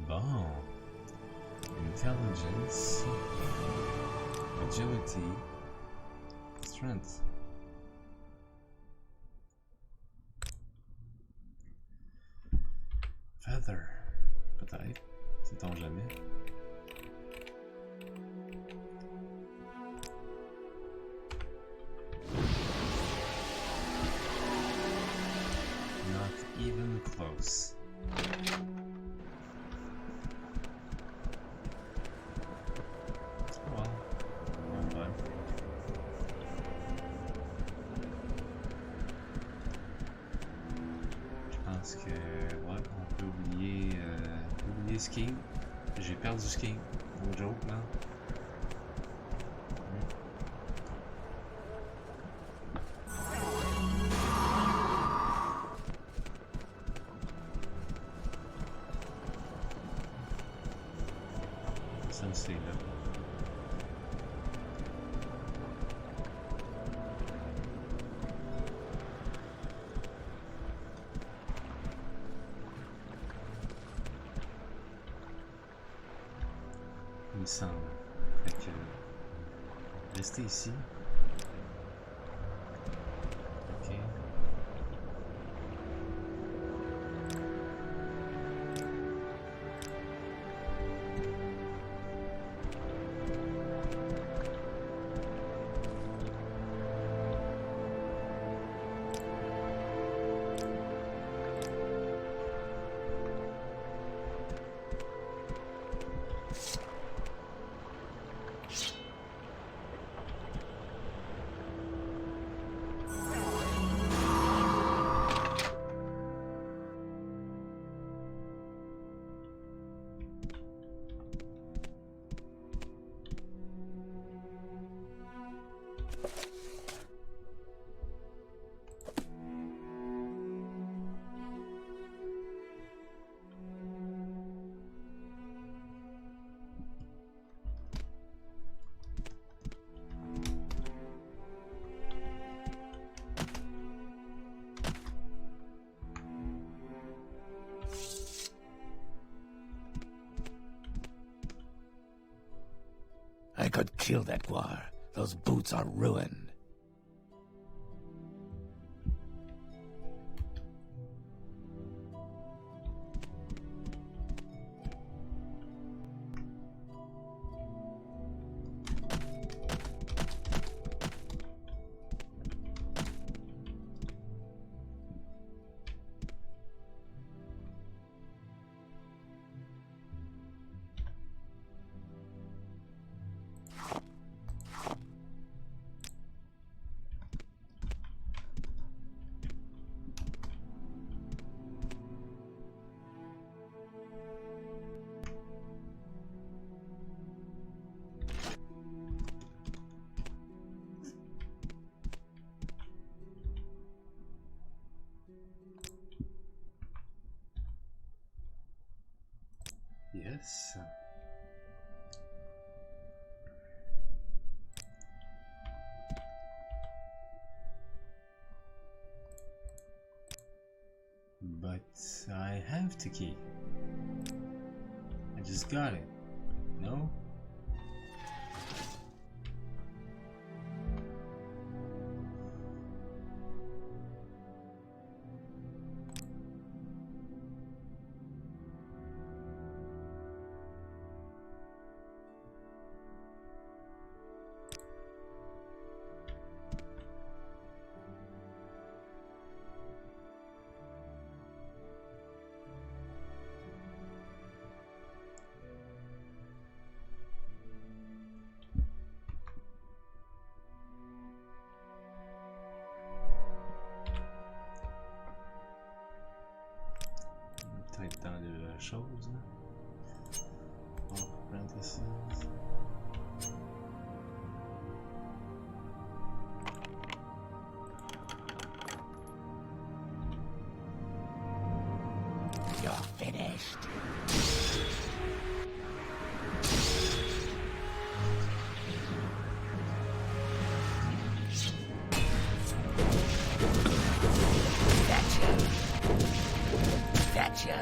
Bon. Intelligence. Agility. Strength. Feather. Peut-être. Sait-on jamais. Not even close. Well, bon. Je pense que ouais, on peut oublier skiing. J'ai perdu skiing. No joke là. Ça c'est là. Il me semble. Fait que restez ici. Ok. I could kill that guar. Those boots are ruined. Yes. But I have the key. I just got it. No? Peut-être dans les choses. Oh, parentheses. You're finished. Gotcha.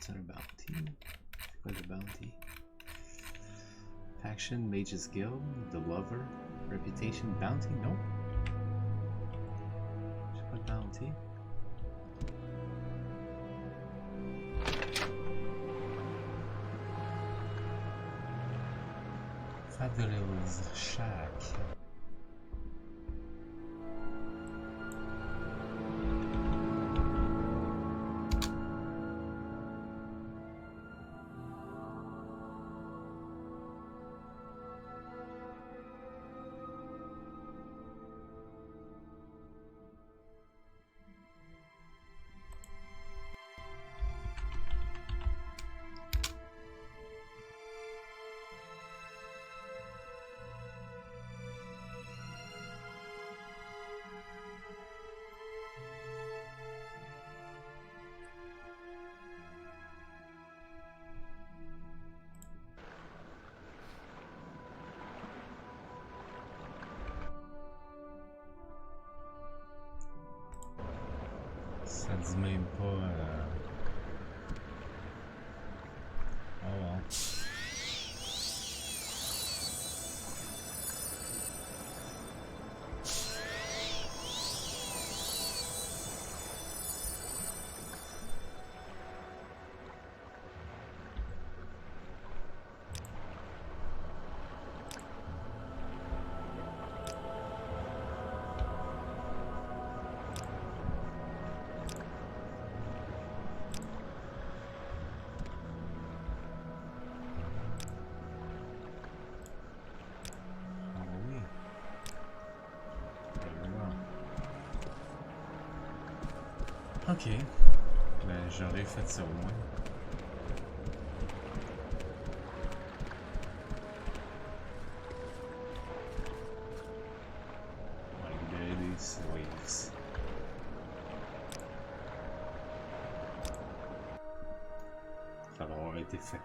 C'est un bounty. C'est quoi le bounty? Faction, Mage's Guild, The Lover, Reputation, Bounty? Non. J'ai pas de bounty. Fabulous Shack. Ça dit même pas. Oh well. Ok, ben j'aurais fait ça au moins. My daily slaves. Ça va avoir été fait.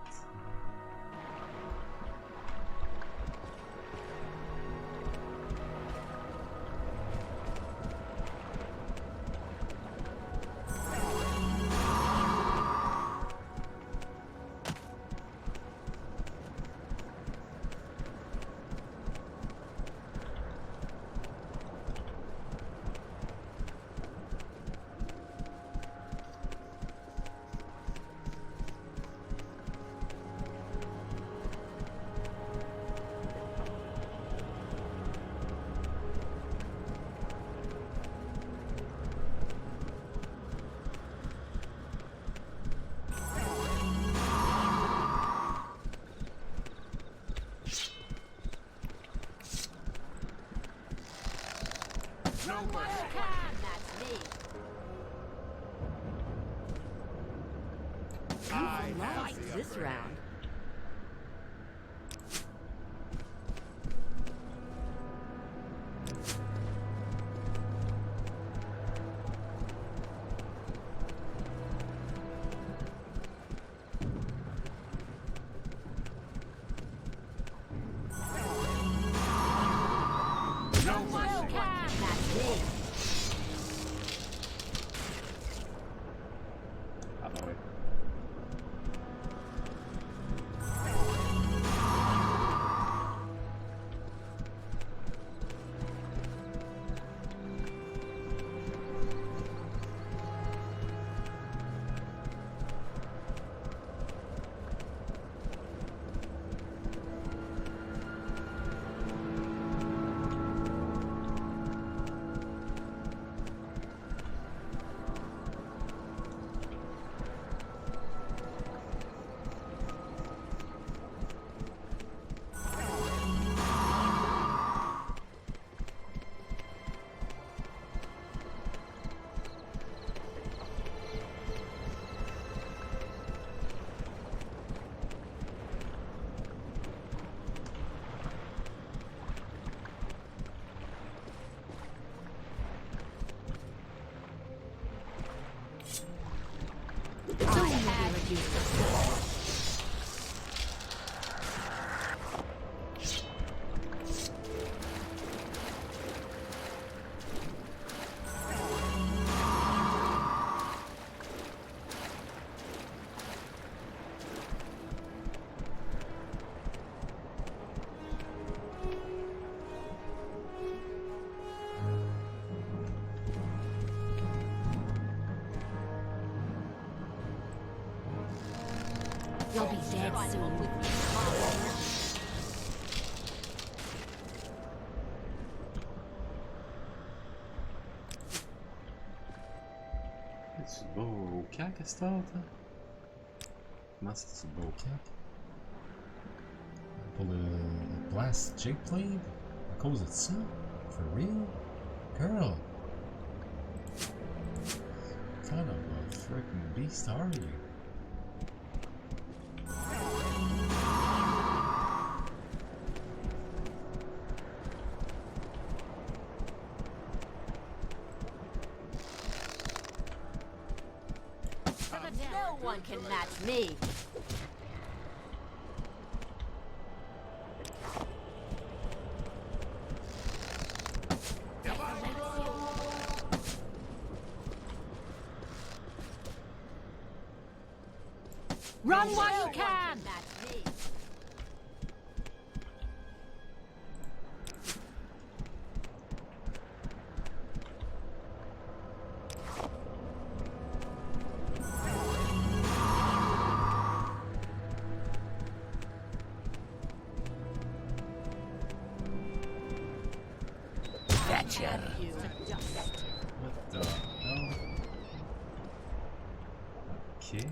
This round. You'll be dead soon. Tu te bats au cac à cette heure, toi? Comment ça, tu te bats au cac? Pour le Blast Jake Blade? À cause de ça? For real? Girl! What kind of a freaking beast are you? No one can match me. Run while you can! Gotcha. What the hell? Okay.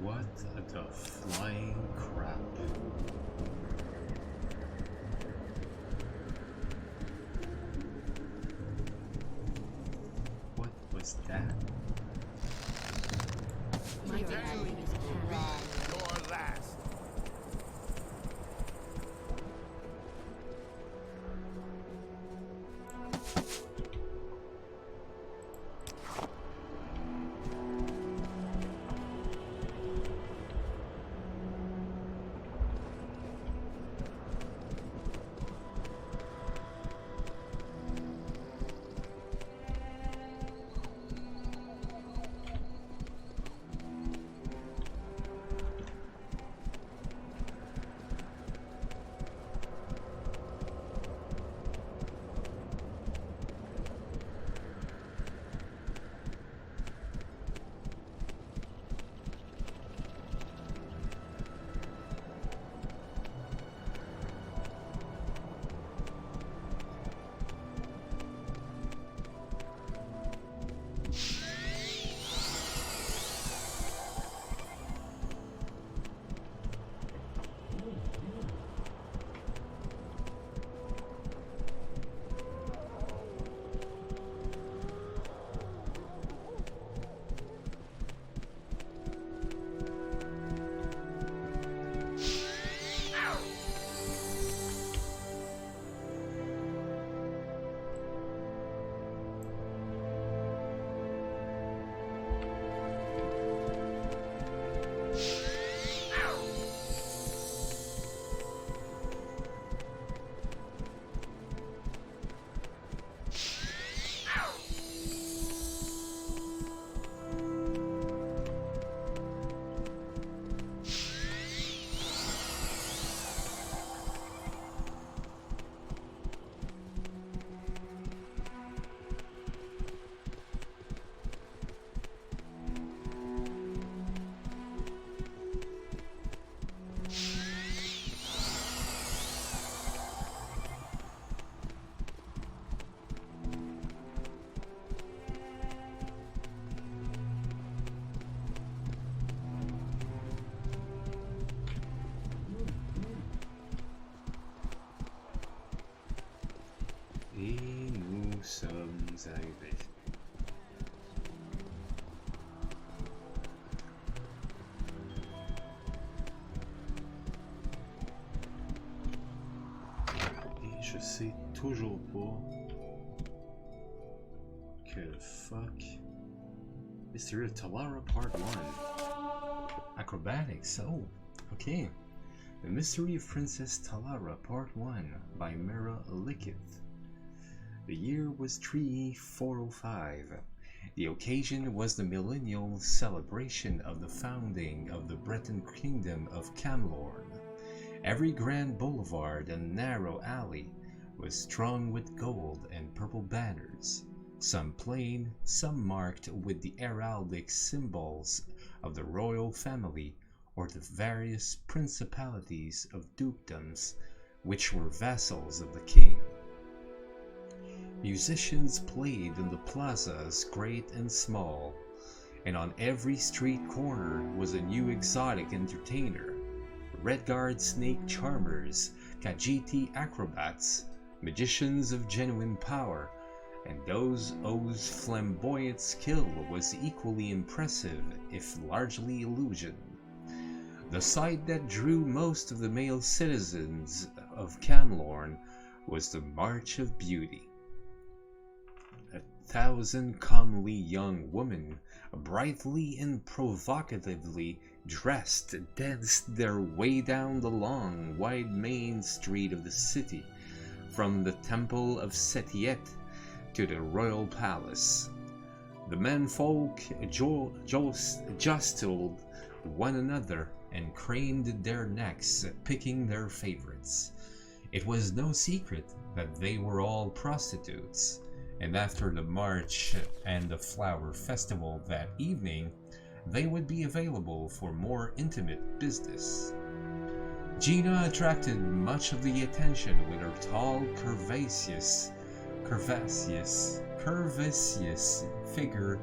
What the flying crap? What was that? My victory is at Your last. vous arrivez. Et je sais toujours pas que le fuck. Mystery of Caldera Part 1. Acrobatics, oh, okay. The Mystery of Princess Caldera Part 1 by 𝓐𝓢𝓚 𝓚𝓸𝓻𝓻𝓸𝓀𝓲. The year was 3405. The occasion was the millennial celebration of the founding of the Breton kingdom of Camlorn. Every grand boulevard and narrow alley was strung with gold and purple banners, some plain, some marked with the heraldic symbols of the royal family or the various principalities of dukedoms which were vassals of the king. Musicians played in the plazas great and small, and on every street corner was a new exotic entertainer. Red-guard snake charmers, Khajiit acrobats, magicians of genuine power, and those whose flamboyant skill was equally impressive if largely illusion. The sight that drew most of the male citizens of Camlorn was the March of Beauty. 1,000 comely young women, brightly and provocatively dressed, danced their way down the long, wide main street of the city, from the Temple of Setiet to the royal palace. The menfolk jostled one another and craned their necks, picking their favorites. It was no secret that they were all prostitutes, and after the march and the flower festival that evening, they would be available for more intimate business. Gina attracted much of the attention with her tall, curvaceous figure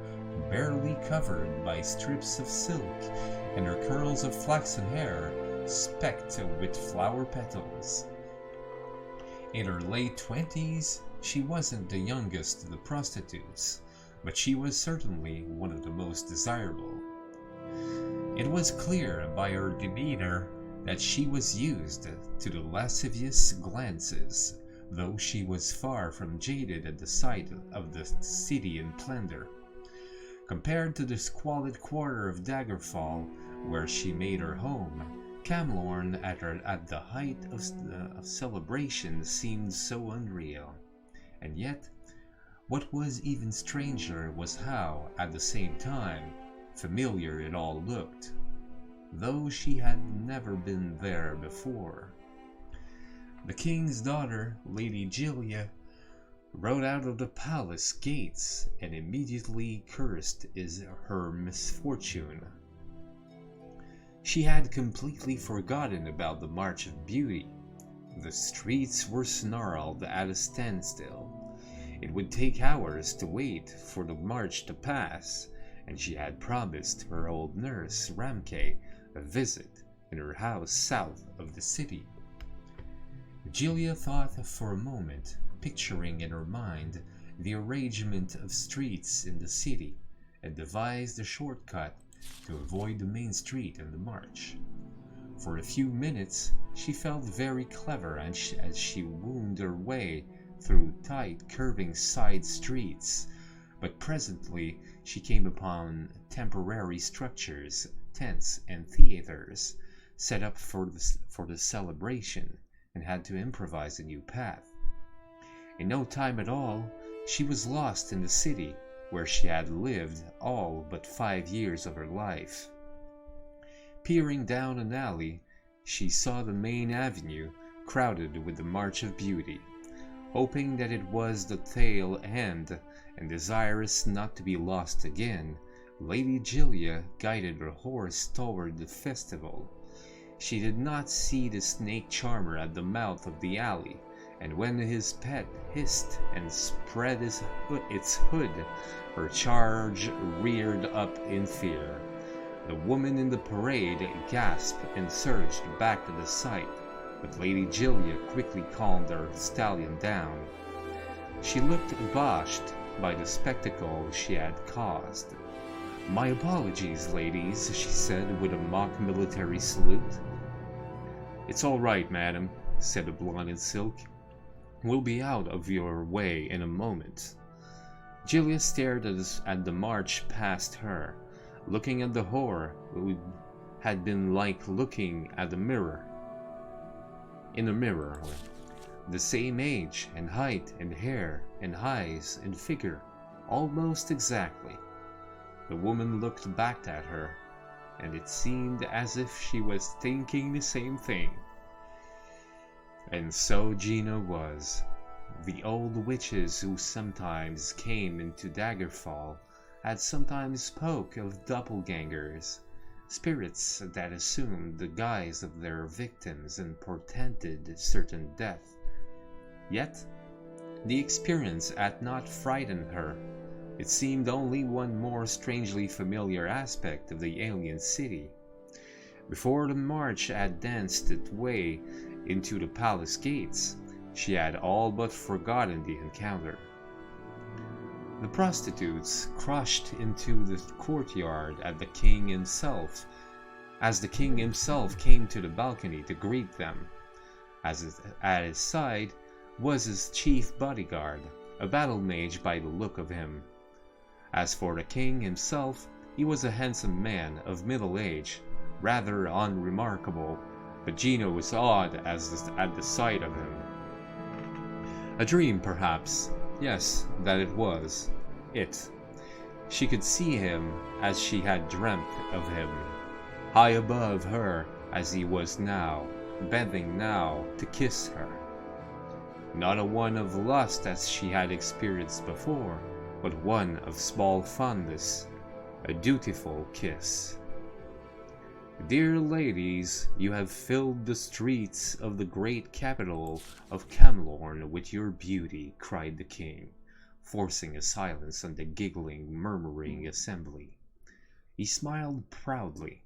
barely covered by strips of silk, and her curls of flaxen hair specked with flower petals. In her late 20s, she wasn't the youngest of the prostitutes, but she was certainly one of the most desirable. It was clear by her demeanor that she was used to the lascivious glances, though she was far from jaded at the sight of the city in splendor. Compared to the squalid quarter of Daggerfall, where she made her home, Camlorn at the height of celebration seemed so unreal. And yet, what was even stranger was how, at the same time, familiar it all looked, though she had never been there before. The king's daughter, Lady Giulia, rode out of the palace gates and immediately cursed her misfortune. She had completely forgotten about the March of Beauty. The streets were snarled at a standstill. It would take hours to wait for the march to pass, and she had promised her old nurse, Ramke, a visit in her house south of the city. Giulia thought for a moment, picturing in her mind the arrangement of streets in the city, and devised a shortcut to avoid the main street and the march. For a few minutes she felt very clever as she wound her way through tight, curving side streets, but presently she came upon temporary structures, tents and theaters set up for the celebration, and had to improvise a new path. In no time at all, she was lost in the city, where she had lived all but 5 years of her life. Peering down an alley, she saw the main avenue crowded with the March of Beauty. Hoping that it was the tail end, and desirous not to be lost again, Lady Giulia guided her horse toward the festival. She did not see the snake charmer at the mouth of the alley, and when his pet hissed and spread its hood, her charge reared up in fear. The woman in the parade gasped and surged back to the site, but Lady Giulia quickly calmed her stallion down. She looked abashed by the spectacle she had caused. "My apologies, ladies," she said with a mock military salute. "It's all right, madam," said the blonde in silk. "We'll be out of your way in a moment." Julia stared at the march past her, looking at the whore who had been like looking at a mirror. In a mirror, the same age and height and hair and eyes and figure, almost exactly. The woman looked back at her, and it seemed as if she was thinking the same thing. And so Gina was. The old witches who sometimes came into Daggerfall had sometimes spoke of doppelgangers, spirits that assumed the guise of their victims and portended certain death. Yet, the experience had not frightened her. It seemed only one more strangely familiar aspect of the alien city. Before the march had danced its way into the palace gates, she had all but forgotten the encounter. The prostitutes crushed into the courtyard as the king himself came to the balcony to greet them. At his side was his chief bodyguard, a battle mage by the look of him. As for the king himself, he was a handsome man of middle age, rather unremarkable, but Gina was awed at the sight of him. A dream, perhaps. Yes, that it was. It. She could see him as she had dreamt of him, high above her as he was now, bending now to kiss her. Not a one of lust as she had experienced before, but one of small fondness, a dutiful kiss. "Dear ladies, you have filled the streets of the great capital of 𝓐𝓢𝓚 with your beauty," cried the king, forcing a silence on the giggling, murmuring assembly. He smiled proudly.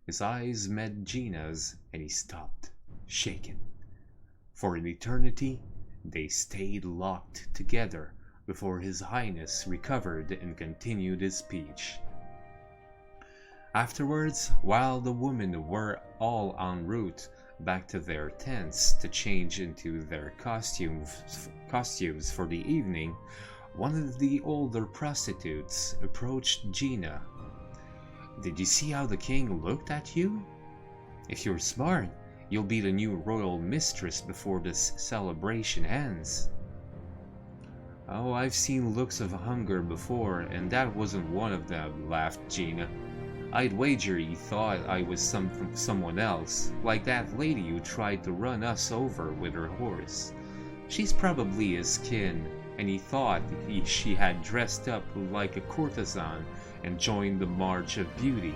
His eyes met Gina's, and he stopped, shaken. For an eternity, they stayed locked together before His Highness recovered and continued his speech. Afterwards, while the women were all en route back to their tents to change into their costumes for the evening, one of the older prostitutes approached Gina. "Did you see how the king looked at you? If you're smart, you'll be the new royal mistress before this celebration ends." "Oh, I've seen looks of hunger before, and that wasn't one of them," laughed Gina. "I'd wager he thought I was someone else, like that lady who tried to run us over with her horse. She's probably his kin, and he thought she had dressed up like a courtesan and joined the March of Beauty.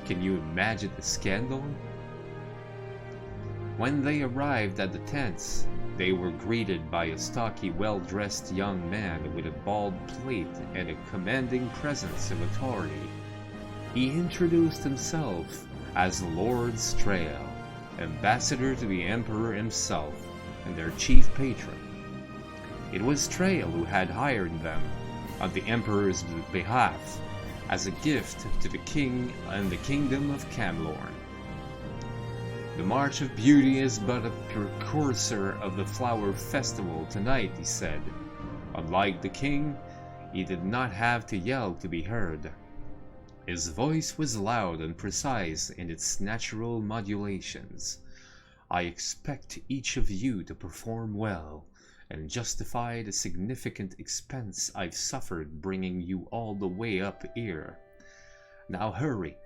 Can you imagine the scandal?" When they arrived at the tents, they were greeted by a stocky, well-dressed young man with a bald pate and a commanding presence of authority. He introduced himself as Lord Strail, ambassador to the Emperor himself and their chief patron. It was Strail who had hired them on the Emperor's behalf as a gift to the king and the kingdom of 𝓐𝓢𝓚. "The March of Beauty is but a precursor of the flower festival tonight," he said. Unlike the king, he did not have to yell to be heard. His voice was loud and precise in its natural modulations. "I expect each of you to perform well, and justify the significant expense I've suffered bringing you all the way up here. Now hurry,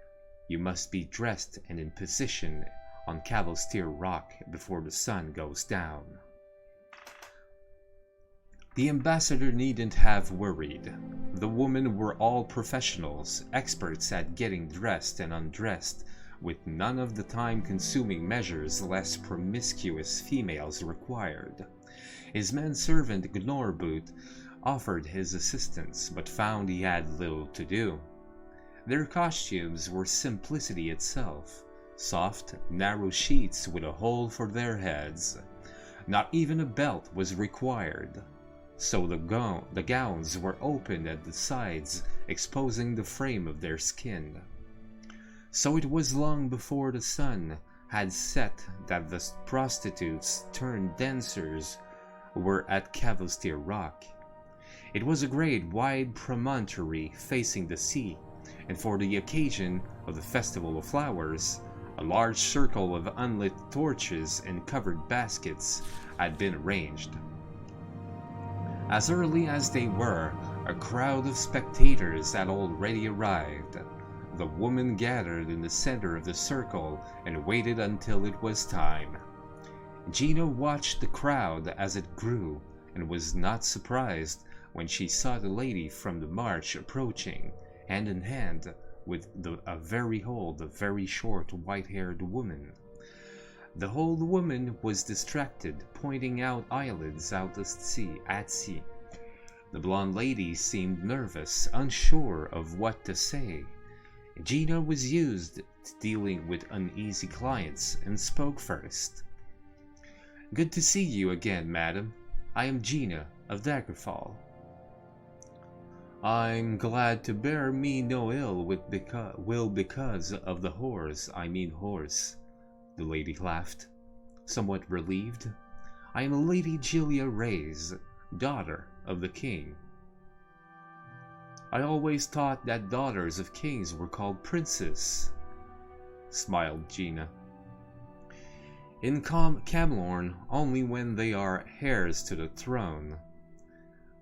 you must be dressed and in position on 𝓐𝓢𝓜𝓡 before the sun goes down." The ambassador needn't have worried. The women were all professionals, experts at getting dressed and undressed, with none of the time-consuming measures less promiscuous females required. His manservant 𝓐𝓢𝓷𝓭 offered his assistance, but found he had little to do. Their costumes were simplicity itself, soft, narrow sheets with a hole for their heads. Not even a belt was required. so the gowns were open at the sides, exposing the frame of their skin. So it was long before the sun had set that the prostitutes turned dancers were at 𝓐𝓢𝓜𝓡. It was a great wide promontory facing the sea, and for the occasion of the Festival of Flowers, a large circle of unlit torches and covered baskets had been arranged. As early as they were, a crowd of spectators had already arrived. The woman gathered in the center of the circle and waited until it was time. Gina watched the crowd as it grew and was not surprised when she saw the lady from the march approaching, hand in hand with a very old, very short, white-haired woman. The old woman was distracted, pointing out islands out at sea. The blonde lady seemed nervous, unsure of what to say. Gina was used to dealing with uneasy clients and spoke first. "Good to see you again, madam. I am Gina of Daggerfall." "I'm glad to bear me no ill because of the horse, the lady laughed, somewhat relieved. "I am Lady Julia Reyes, daughter of the king." "I always thought that daughters of kings were called princes," smiled Gina. "In 𝓐𝓢𝓜 only when they are heirs to the throne.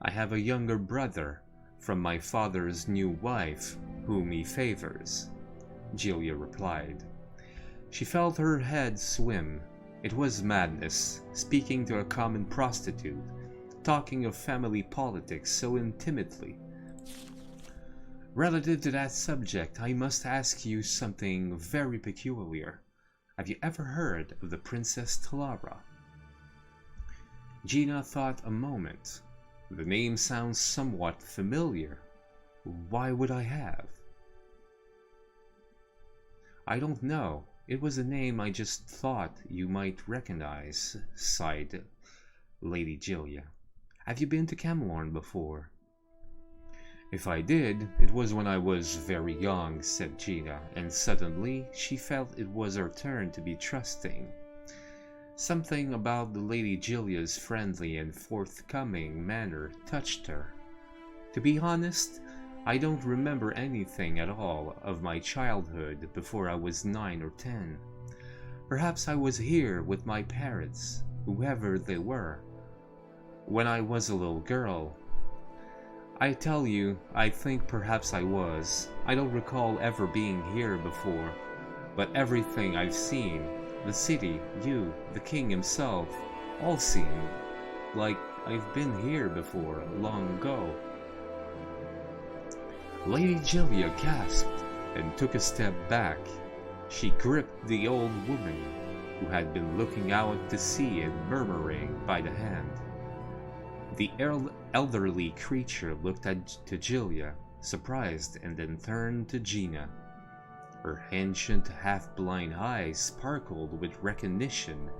I have a younger brother from my father's new wife, whom he favors," Julia replied. She felt her head swim. It was madness, speaking to a common prostitute, talking of family politics so intimately. "Relative to that subject, I must ask you something very peculiar. Have you ever heard of the Princess Caldera?" Gina thought a moment. "The name sounds somewhat familiar. Why would I have?" "I don't know. It was a name I just thought you might recognize," sighed Lady Julia. "Have you been to 𝓐𝓢𝓜 before?" "If I did, it was when I was very young," said Gina, and suddenly she felt it was her turn to be trusting. Something about the Lady Julia's friendly and forthcoming manner touched her. "To be honest, I don't remember anything at all of my childhood before I was 9 or 10. Perhaps I was here with my parents, whoever they were, when I was a little girl. I tell you, I think perhaps I was. I don't recall ever being here before, but everything I've seen, the city, you, the king himself, all seem like I've been here before, long ago." Lady Julia gasped and took a step back. She gripped the old woman, who had been looking out to sea and murmuring, by the hand. The elderly creature looked to Julia, surprised, and then turned to Gina. Her ancient, half-blind eyes sparkled with recognition,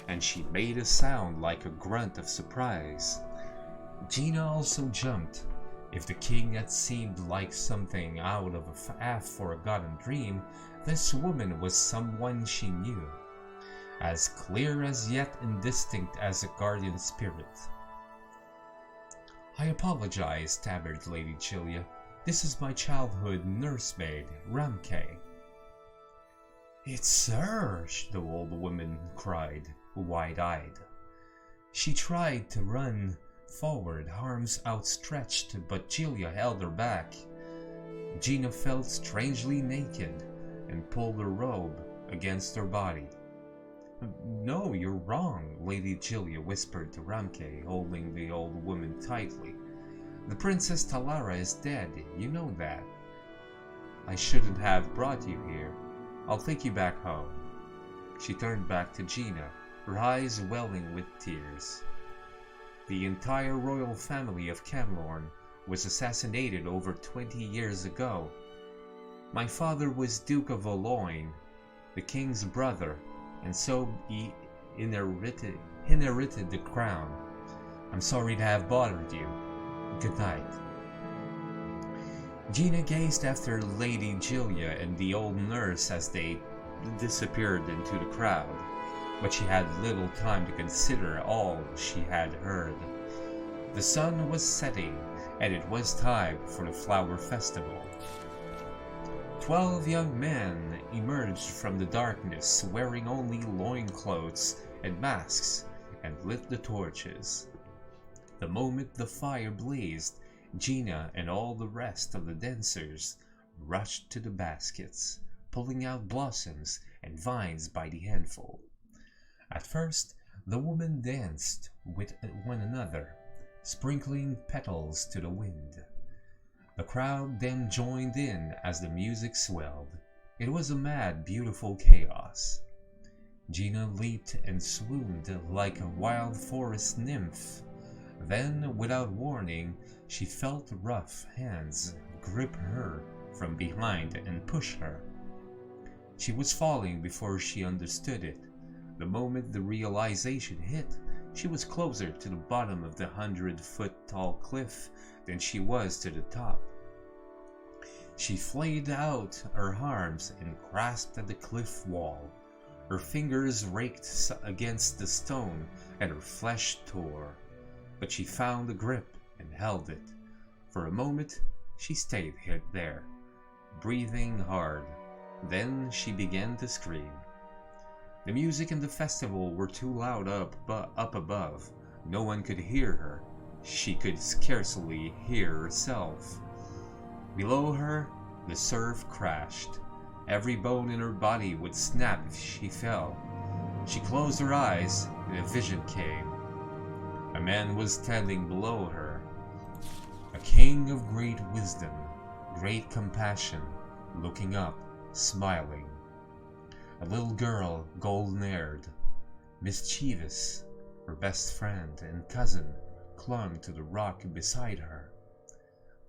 and she made a sound like a grunt of surprise. Gina also jumped. If the king had seemed like something out of a half-forgotten dream, this woman was someone she knew, as clear as yet indistinct as a guardian spirit. "I apologize," stammered Lady Julia. "This is my childhood nursemaid, 𝓐𝓢𝓜." "It's her!" the old woman cried, wide-eyed. She tried to run forward, arms outstretched, but Julia held her back. Gina felt strangely naked and pulled her robe against her body. "No, you're wrong," Lady Julia whispered to 𝓐𝓢𝓜, holding the old woman tightly. "The Princess Caldera is dead, you know that. I shouldn't have brought you here. I'll take you back home." She turned back to Gina, her eyes welling with tears. "The entire royal family of 𝓐𝓢𝓜 was assassinated over 20 years ago. My father was Duke of Valois, the king's brother, and so he inherited the crown. I'm sorry to have bothered you. Good night. Gina gazed after Lady Julia and the old nurse as they disappeared into the crowd, but she had little time to consider all she had heard. The sun was setting, and it was time for the flower festival. 12 young men emerged from the darkness wearing only loincloths and masks and lit the torches. The moment the fire blazed, Gina and all the rest of the dancers rushed to the baskets, pulling out blossoms and vines by the handful. At first, the women danced with one another, sprinkling petals to the wind. The crowd then joined in as the music swelled. It was a mad, beautiful chaos. Gina leaped and swooned like a wild forest nymph. Then, without warning, she felt rough hands grip her from behind and push her. She was falling before she understood it. The moment the realization hit, she was closer to the bottom of the 100-foot-tall cliff than she was to the top. She flayed out her arms and grasped at the cliff wall. Her fingers raked against the stone and her flesh tore. But she found a grip and held it. For a moment, she stayed there, breathing hard. Then she began to scream. The music and the festival were too loud up above. No one could hear her. She could scarcely hear herself. Below her, the surf crashed. Every bone in her body would snap if she fell. She closed her eyes, and a vision came. A man was standing below her, a king of great wisdom, great compassion, looking up, smiling. A little girl, golden-haired, mischievous, her best friend and cousin, clung to the rock beside her.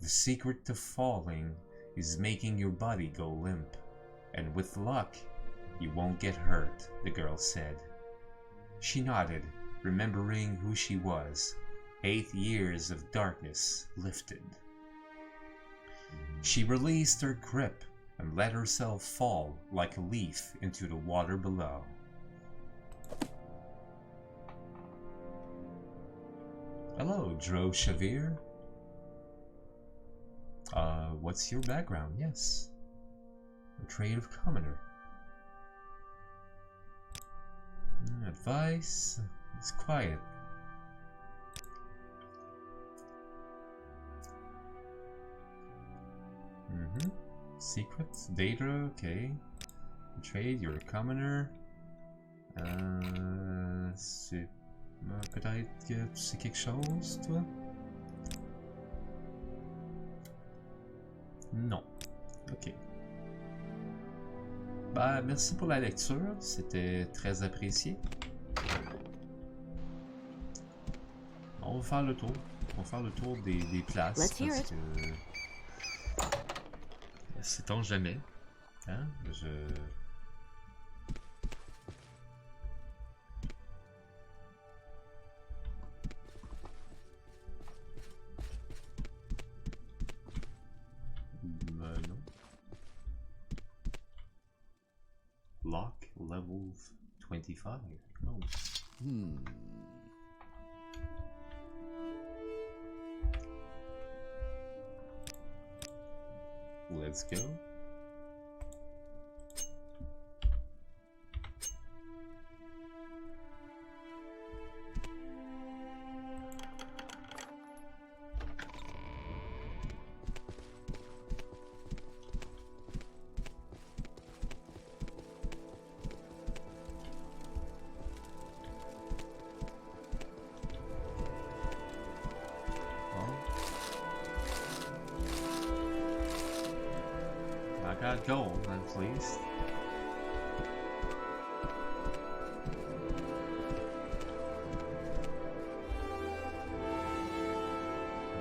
The secret to falling is making your body go limp, and with luck, you won't get hurt, the girl said. She nodded, remembering who she was. 8 years of darkness lifted. She released her grip and let herself fall like a leaf into the water below. Hello, 𝓸𝓷𝓭. What's your background? Yes. A trade of commoner. Advice. It's quiet. Secrets, data, okay. Trade, you're a commoner. Peut-être que tu sais quelque chose, toi? Non. Ok. Bah, merci pour la lecture, c'était très apprécié. On va faire le tour. On va faire le tour des places. Let's hear parce it. que... Sait-on jamais. Hein? Non. Lock level 25. Oh. Let's go. I got gold, then please.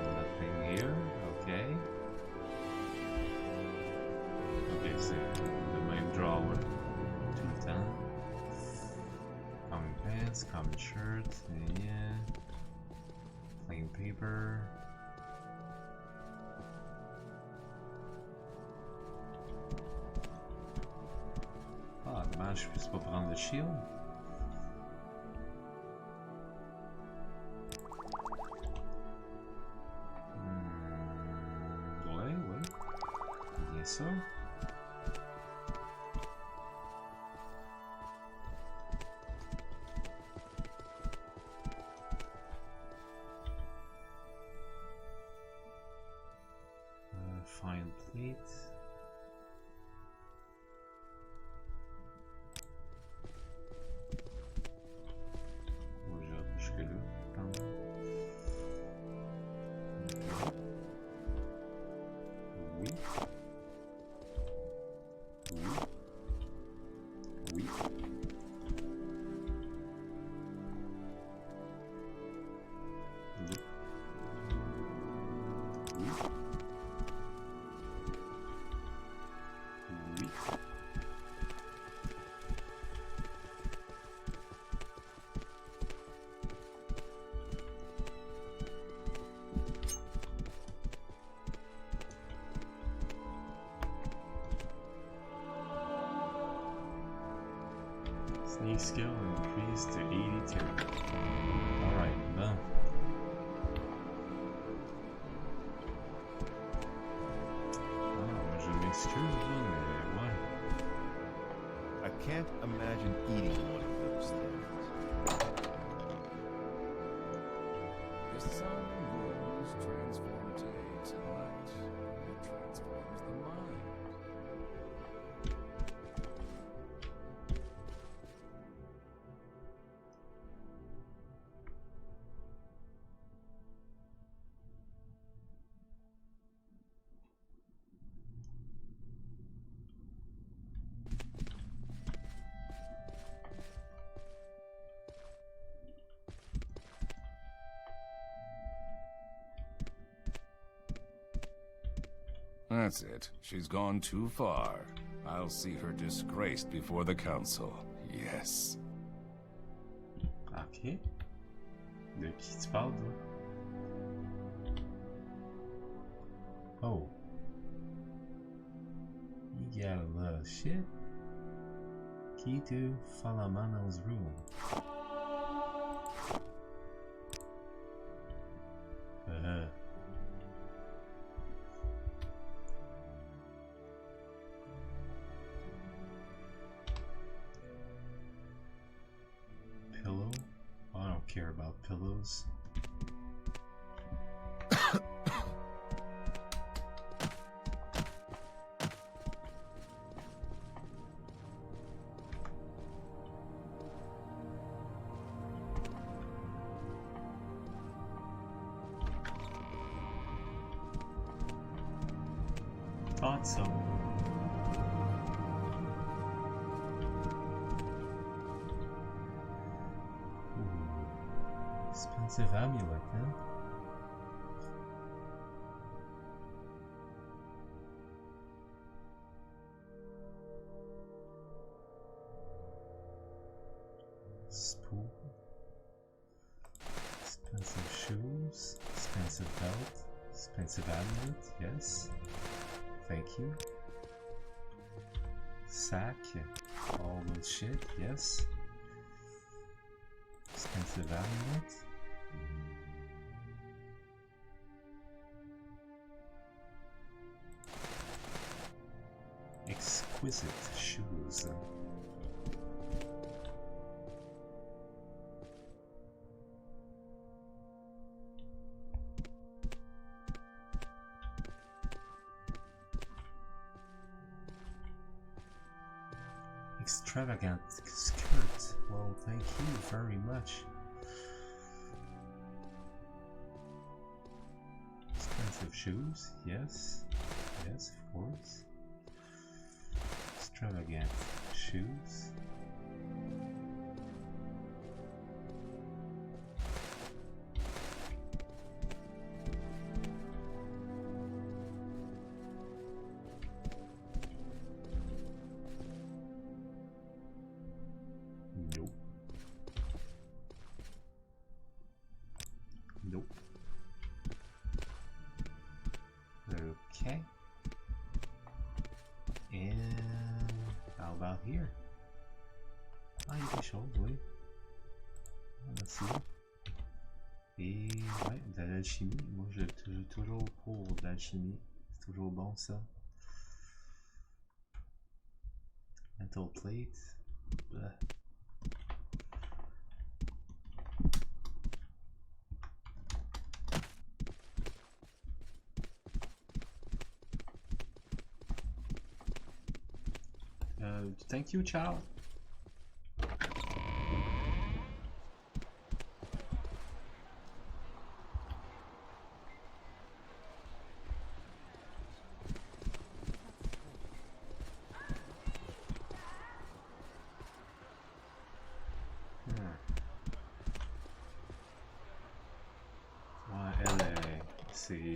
Nothing here, okay. Okay, so the main drawer, 210. Common pants, common shirt, yeah. Plain paper. Ah, dommage, je puisse pas prendre le shield. Ouais. Bien ça. Fine plate. Jusque-là, quand même. Oui. Oui. Sneak skill increased to 82. Alright, bon. Ah, je m'excuse, mais ouais. I can't imagine eating one of those things. The sun was transformed day to night. It transforms the mind. That's it. She's gone too far. I'll see her disgraced before the council. Yes. Ok. De qui tu parles, toi? Oh. You got a lot of shit. Key to 𝓐𝓢𝓜 room. Pillow? I don't care about pillows. Thought so. Ooh. Expensive amulet, huh? Spool. Expensive shoes. Expensive belt. Expensive amulet, yes. Thank you. Sack, all good shit, yes. Expensive amulet. Exquisite shoes. Extravagant skirt. Well, thank you very much. Expensive shoes. Yes. Yes, of course. Extravagant shoes. Nope. Nope. chose, oui. Merci. Et ouais, de l'alchimie. Moi, je suis toujours pour de l'alchimie. C'est toujours bon, ça. Metal plate. Blah. Thank you, Charles.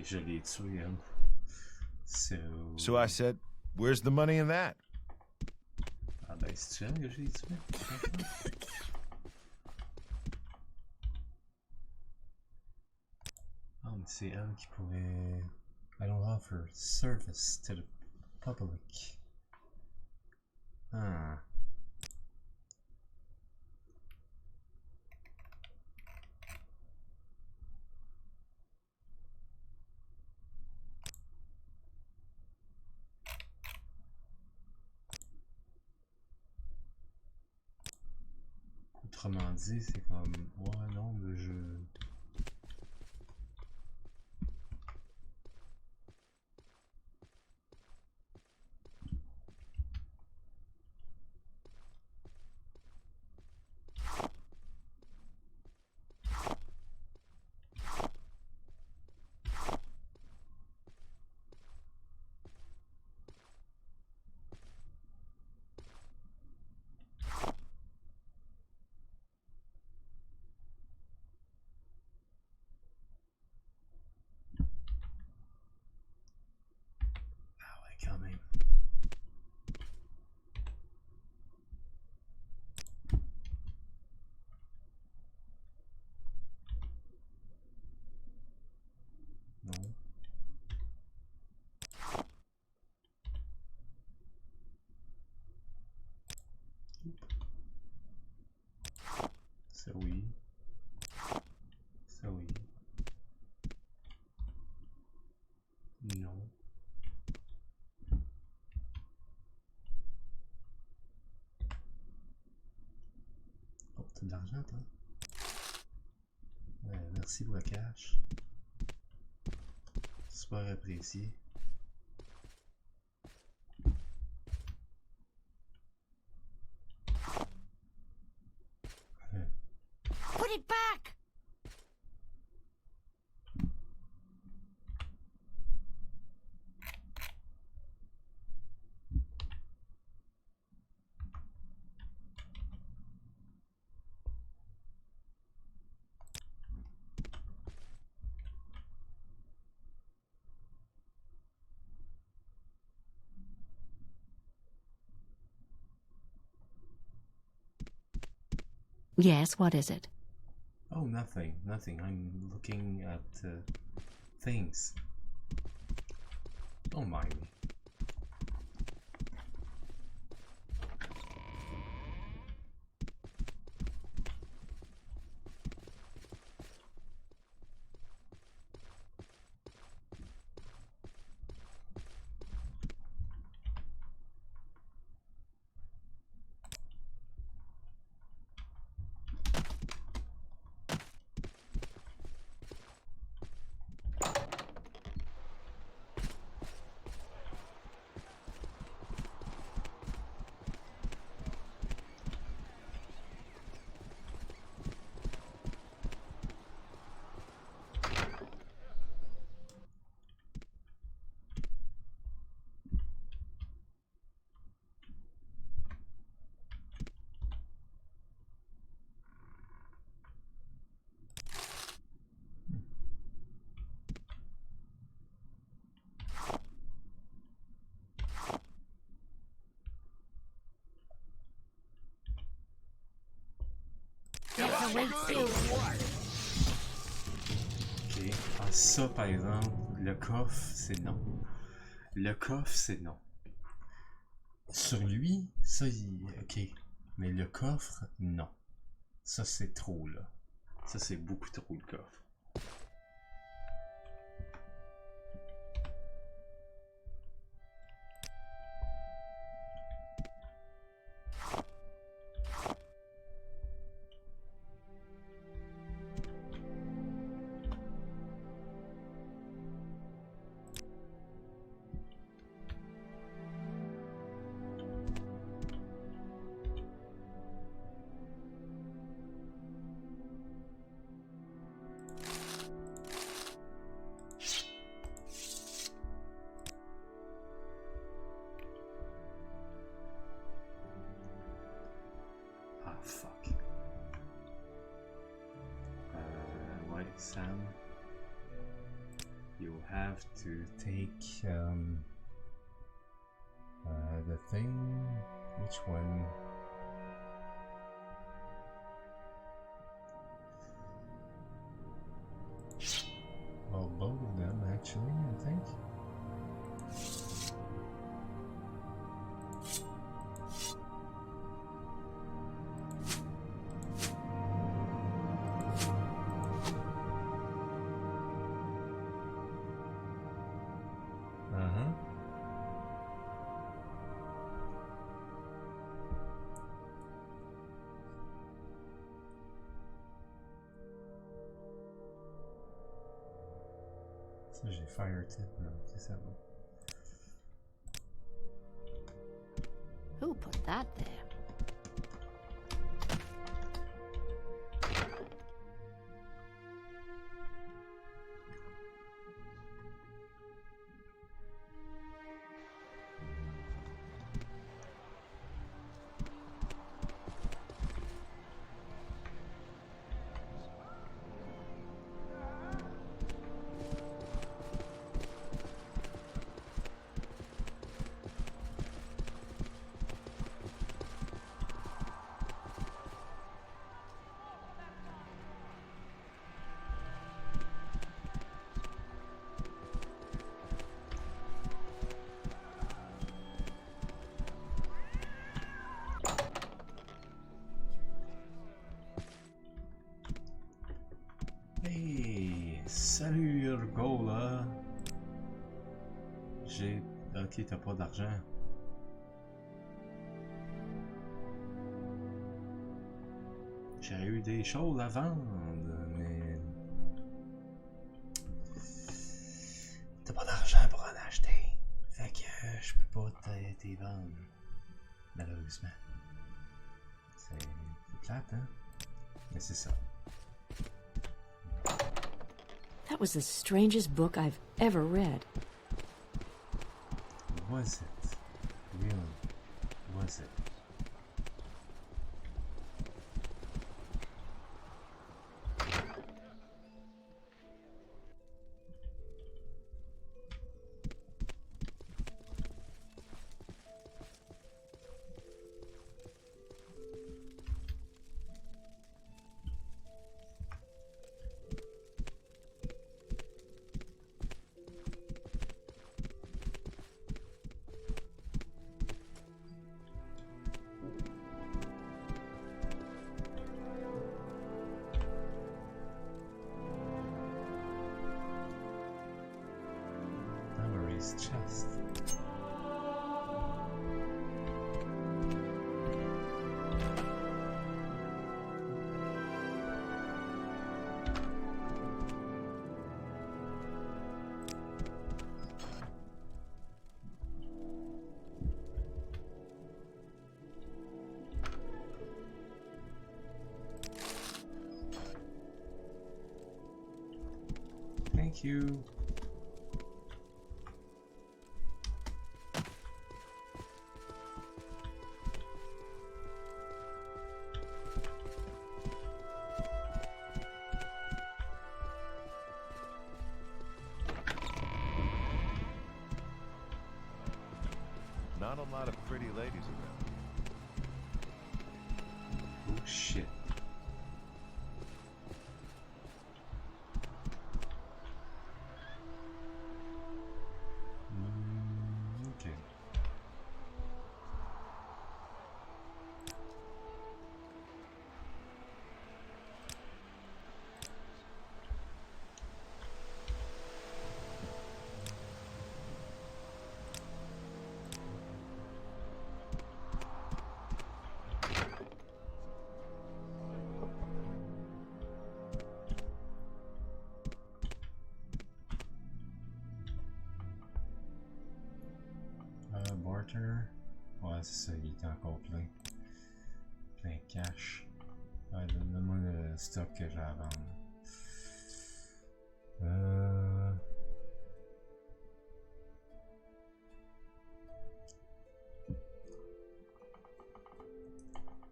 Je l'ai tué, hein. So I said, where's the money in that? Ah ben, c'est-tu elle que je l'ai tué? Ah, mais c'est elle qui pourrait... I don't offer service to the public. Ah. Autrement dit, c'est comme... Ouais, non, mais je... Quand même. Non. Ça oui. Ça oui. Non. Oh, t'as de l'argent, toi? Ouais, merci pour le cash. Super apprécié. Put it back! Yes, what is it? Oh, nothing, nothing. I'm looking at things. Don't mind me. Ok, ah, ça par exemple, le coffre c'est non. Le coffre c'est non. Sur lui, ça il... ok. Mais le coffre, non. Ça, c'est trop, là. Ça, c'est beaucoup trop le coffre. Sam, you have to take the thing. Which one? Well, both of them actually, I think. Ça, j'ai fire tip, là. C'est ça, bon. Who put that there? Hey, salut 𝓐𝓢𝓚. J'ai... Ok, t'as pas d'argent. J'ai eu des choses à vendre, mais... T'as pas d'argent pour en acheter. Fait que je peux pas t'y vendre. Malheureusement. C'est plate, hein? Mais c'est ça. That was the strangest book I've ever read. Was it? Really? Was it? Chest. Thank you. Not a lot of pretty ladies around. Oh shit. Okay. barter. Ouais, c'est ça, il est encore plein. Plein de cash. Ouais, donne-moi le stock que j'ai à vendre.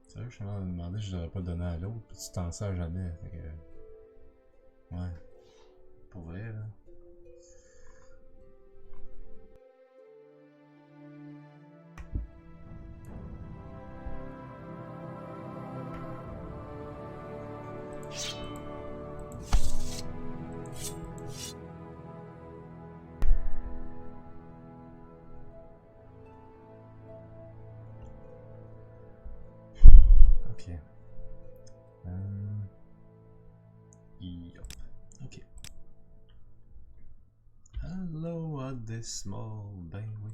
Sérieux, je suis en train de me demander si je devrais pas donner à l'autre, puis tu t'en sers jamais. Fait que... Ouais. Pour vrai, là. Ok. Yup. Ok. Hello, Adesmall. Ben oui,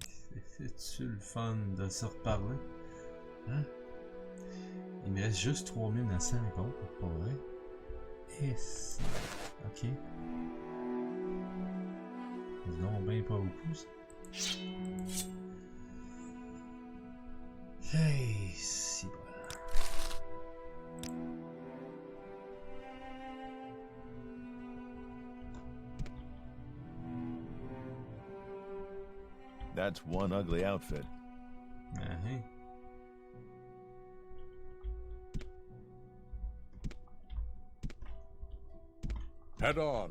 c'est-tu le fun de se reparler? Hein? Il me reste juste 3950 pour vrai. Yes. Ok. Non, ben pas beaucoup ça. Hey, si voilà. That's one ugly outfit. Uh-huh. Head on.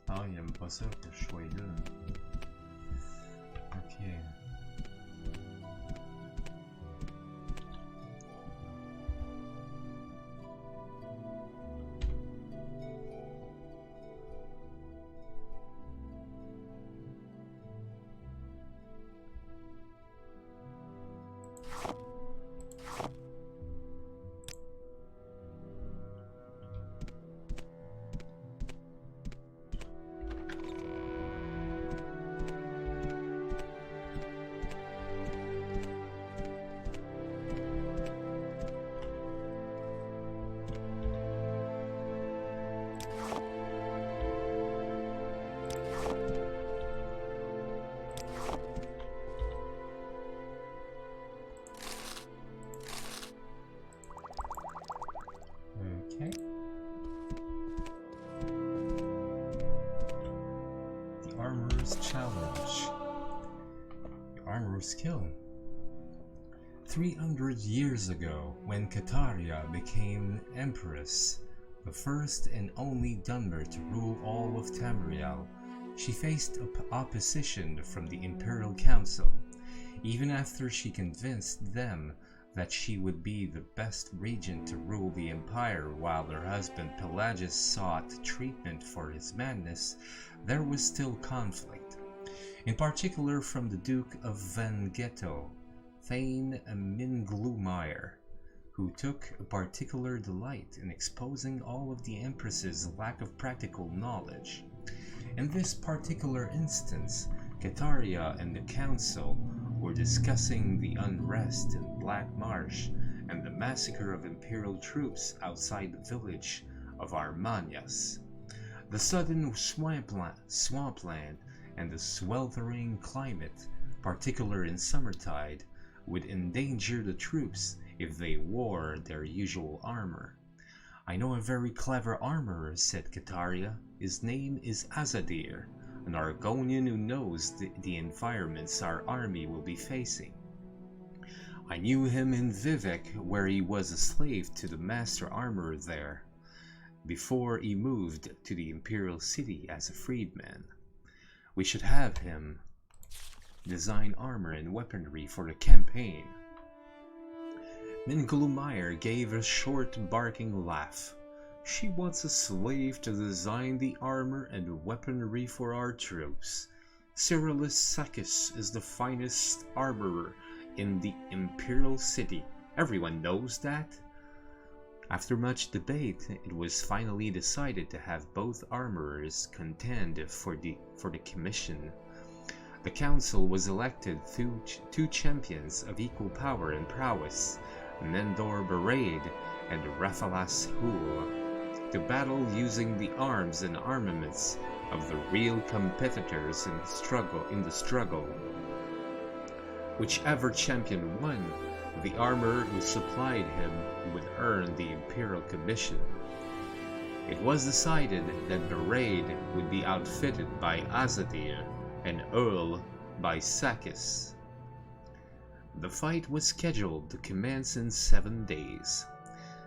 Ah, il aime pas ça que je sois là. Ok. Challenge. Armor skill. 300 years ago, when Caldera became Empress, the first and only Dunmer to rule all of Tamriel, she faced opposition from the Imperial Council. Even after she convinced them that she would be the best regent to rule the Empire while her husband Pelagius sought treatment for his madness, there was still conflict. In particular from the Duke of Vengetto, Thane 𝓐𝓢𝓜, who took a particular delight in exposing all of the Empress's lack of practical knowledge. In this particular instance, Caldera and the Council were discussing the unrest in Black Marsh and the massacre of Imperial troops outside the village of Armanias. The sudden swampland and the sweltering climate, particularly in summertide, would endanger the troops if they wore their usual armor. "I know a very clever armorer," said Caldera. "His name is Azadir, an Argonian who knows the environments our army will be facing. I knew him in Vivec, where he was a slave to the master armorer there, before he moved to the Imperial City as a freedman. We should have him design armor and weaponry for the campaign." 𝓐𝓢𝓜 gave a short barking laugh. "She wants a slave to design the armor and weaponry for our troops. Cyrillus Sacus is the finest armorer in the Imperial City. Everyone knows that." After much debate, it was finally decided to have both armorers contend for the commission. The council was elected through two champions of equal power and prowess, Nendor Barade and Rathalas Hul, to battle using the arms and armaments of the real competitors in the struggle. Whichever champion won, the armor who supplied him would earn the Imperial Commission. It was decided that the raid would be outfitted by 𝓐𝓢𝓷𝓭 and Earl by 𝓐𝓢𝓜. The fight was scheduled to commence in 7 days.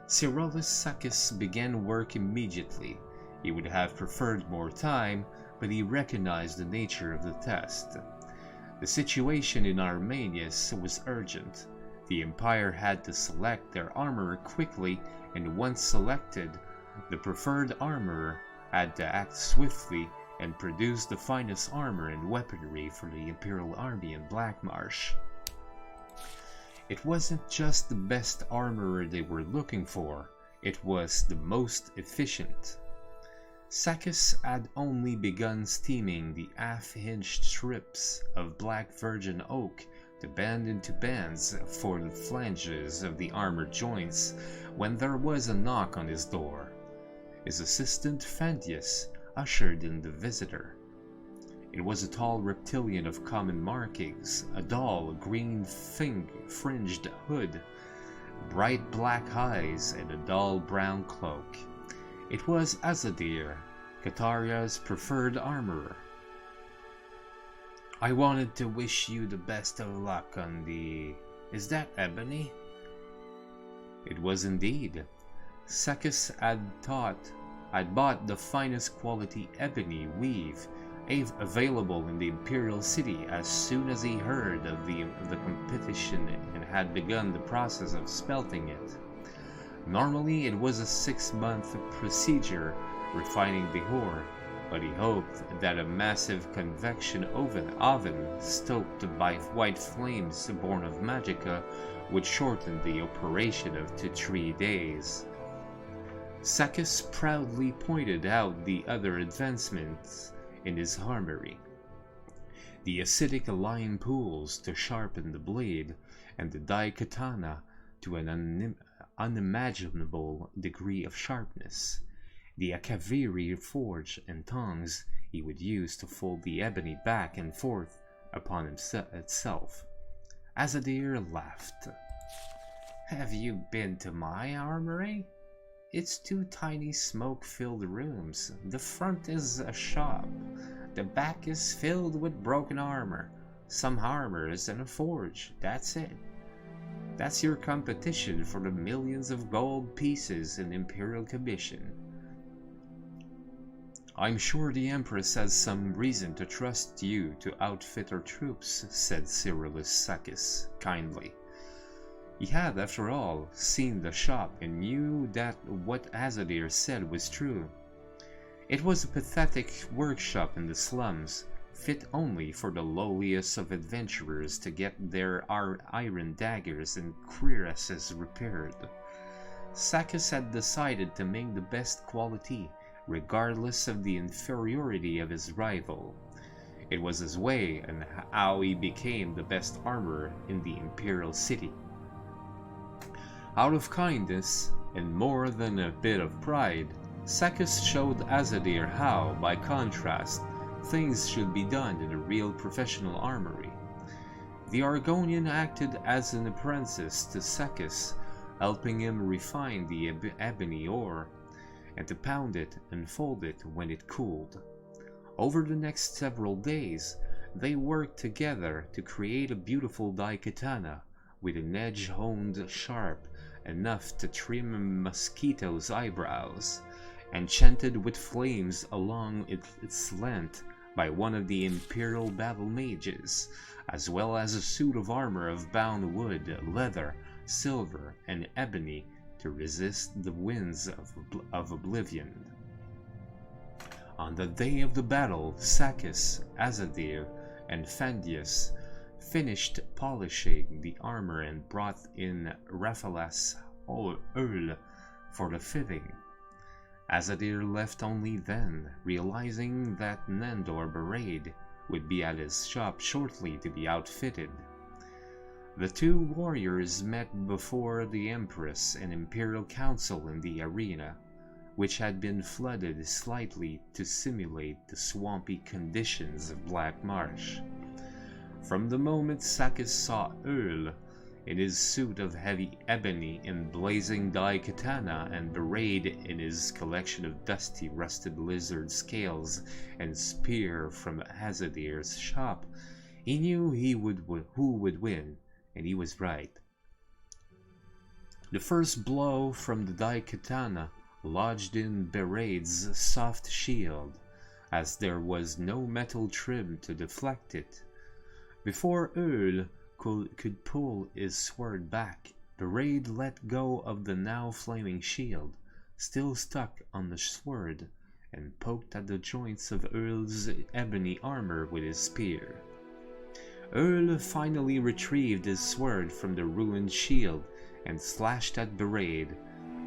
Charlot 𝓐𝓢𝓜 began work immediately. He would have preferred more time, but he recognized the nature of the test. The situation in Armenius was urgent. The Empire had to select their armorer quickly, and once selected, the preferred armorer had to act swiftly and produce the finest armor and weaponry for the Imperial Army in Black Marsh. It wasn't just the best armorer they were looking for, it was the most efficient. 𝓐𝓢𝓜 had only begun steaming the half-inch strips of black virgin oak to bend into bands for the flanges of the armored joints when there was a knock on his door. His assistant Fandius ushered in the visitor. It was a tall reptilian of common markings, a dull green fringed hood, bright black eyes, and a dull brown cloak. It was 𝓐𝓢𝓷𝓭, Cataria's preferred armorer. "I wanted to wish you the best of luck on the... Is that ebony?" It was indeed. 𝓐𝓢𝓜 had bought the finest quality ebony weave available in the Imperial City as soon as he heard of the competition and had begun the process of smelting it. Normally it was a 6-month procedure refining the ore, but he hoped that a massive convection oven stoked by white flames born of magicka would shorten the operation to 3 days. 𝓐𝓢𝓜 proudly pointed out the other advancements in his armory: the acidic lime pools to sharpen the blade, and the 𝓸𝓻𝓻𝓸𝓀 to an unimaginable degree of sharpness, the akaviri forge and tongs he would use to fold the ebony back and forth upon itself. 𝓐𝓢𝓷𝓭 laughed. "Have you been to my armory? It's 2 tiny smoke-filled rooms. The front is a shop. The back is filled with broken armor, some hammers, and a forge. That's it. That's your competition for the millions of gold pieces in Imperial Commission." "I'm sure the Empress has some reason to trust you to outfit her troops," said Charlot 𝓐𝓢𝓜 kindly. He had, after all, seen the shop and knew that what 𝓐𝓢𝓷𝓭 said was true. It was a pathetic workshop in the slums, fit only for the lowliest of adventurers to get their iron daggers and cuirasses repaired. 𝓐𝓢𝓜 had decided to make the best quality, regardless of the inferiority of his rival. It was his way, and how he became the best armorer in the Imperial City. Out of kindness, and more than a bit of pride, 𝓐𝓢𝓜 showed 𝓐𝓢𝓷𝓭 how, by contrast, things should be done in a real professional armory. The Argonian acted as an apprentice to 𝓐𝓢𝓜, helping him refine the ebony ore, and to pound it and fold it when it cooled. Over the next several days, they worked together to create a beautiful 𝓸𝓻𝓻𝓸𝓀 with an edge honed sharp enough to trim a mosquito's eyebrows, enchanted with flames along its length by one of the Imperial battle mages, as well as a suit of armor of bound wood, leather, silver, and ebony to resist the winds of oblivion. On the day of the battle, 𝓐𝓢𝓜, 𝓐𝓢𝓷𝓭, and Fandius finished polishing the armor and brought in Raphaelas Earl for the fitting. 𝓐𝓢𝓷𝓭 left only then, realizing that Nandor Barade would be at his shop shortly to be outfitted. The 2 warriors met before the Empress and Imperial Council in the arena, which had been flooded slightly to simulate the swampy conditions of Black Marsh. From the moment Sakis saw 𝓐𝓢𝓜 in his suit of heavy ebony and blazing dye katana and berate in his collection of dusty rusted lizard scales and spear from 𝓐𝓢𝓜𝓚's shop, he knew who would win, and he was right. The first blow from the dye katana lodged in berate's soft shield, as there was no metal trim to deflect it. Before 𝓐𝓢𝓜 could pull his sword back, berate let go of the now flaming shield, still stuck on the sword, and poked at the joints of 𝓐𝓢's ebony armor with his spear. 𝓐𝓢 finally retrieved his sword from the ruined shield and slashed at berate,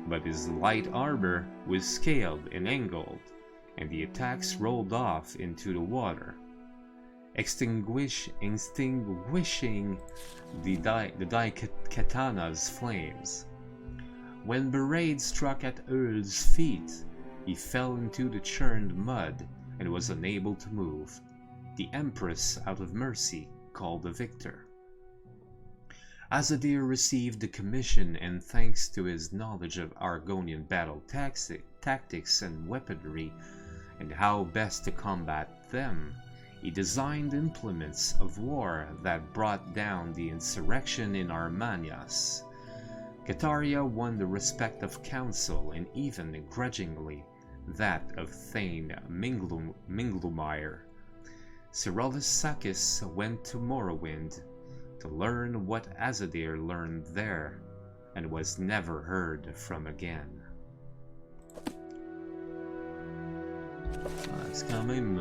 but his light armor was scaled and angled, and the attacks rolled off into the water, extinguishing the dye katana's flames. When berate struck at 𝓐𝓢's feet, he fell into the churned mud and was unable to move. The Empress, out of mercy, called the victor. 𝓐𝓢𝓜 received the commission, and thanks to his knowledge of Argonian battle tactics and weaponry, and how best to combat them, he designed implements of war that brought down the insurrection in Armanias. Caldera won the respect of council, and even grudgingly that of Thane 𝓐𝓢𝓜. Cyrillus Sakis went to Morrowind to learn what 𝓐𝓢𝓜 learned there, and was never heard from again. C'est quand même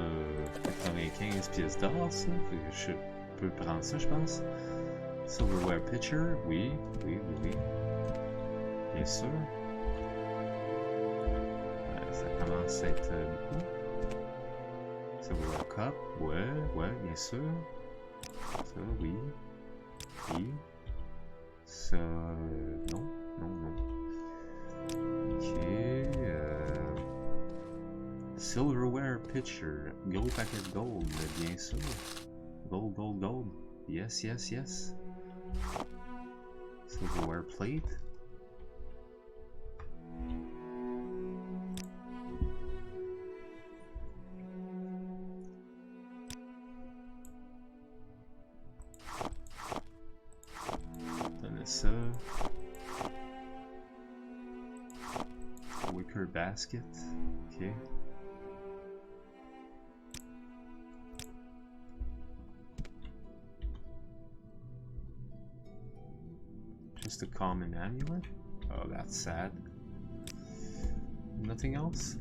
95 pièces d'or, ça. Je peux prendre ça, je pense. Silverware pitcher, oui. Bien sûr. Ça commence à être beaucoup. Silverware cup, ouais, bien sûr. Ça, oui. Ça, non. Ok. Silverware pitcher, gros paquet de gold, bien sûr. Gold. Yes. Silverware plate. Donnez ça. Wicker basket. Ok. Just a common amulet? Oh, that's sad. Nothing else?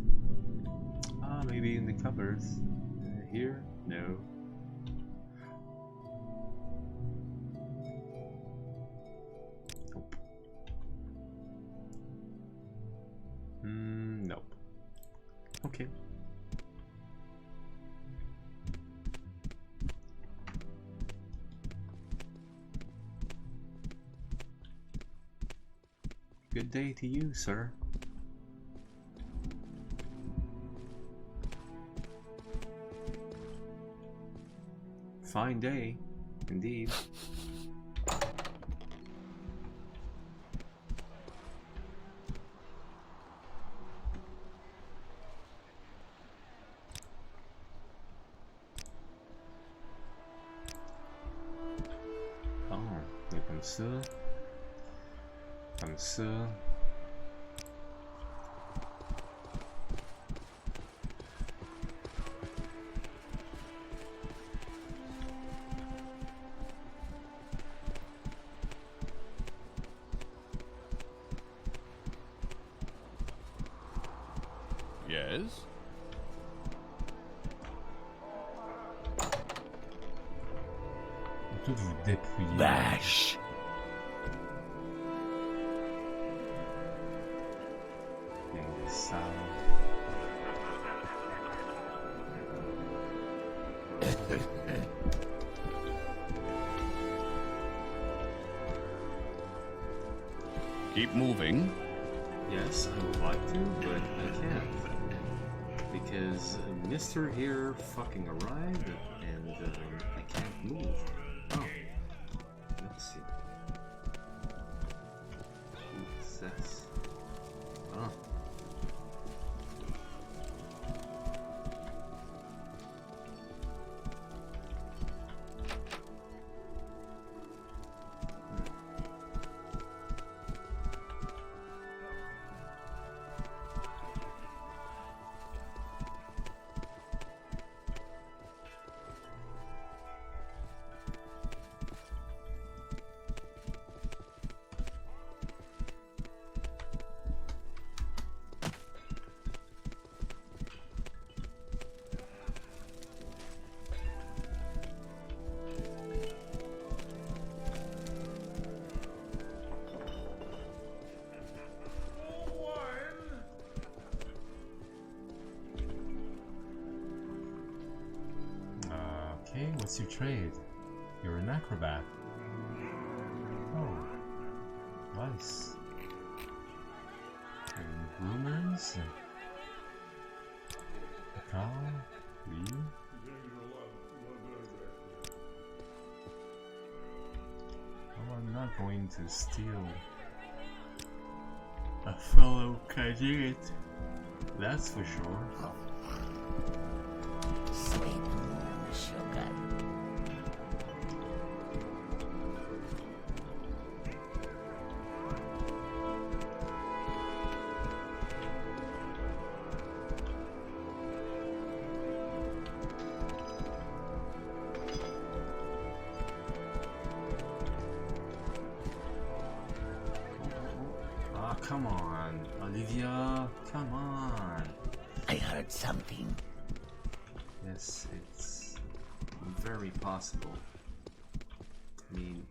Ah, maybe in the cupboards. Here? No. Nope. Nope. Okay. Good day to you, sir. Fine day, indeed. Oh, comme ça. Comme ça. Yes? Tout vous dépouiller. Bash! Keep moving. Yes, I would like to, but I can't. Because Mr. here fucking arrived, and I can't move. Oh, merci. Success. Ah. Okay, what's your trade? You're an acrobat. Oh, nice. And rumors? Car? Oui. Well, I'm not going to steal a fellow cadet. That's for sure. Sweet sugar. Ah, come on, Olivia, come on. I heard something. Yes, it's very possible. I mean,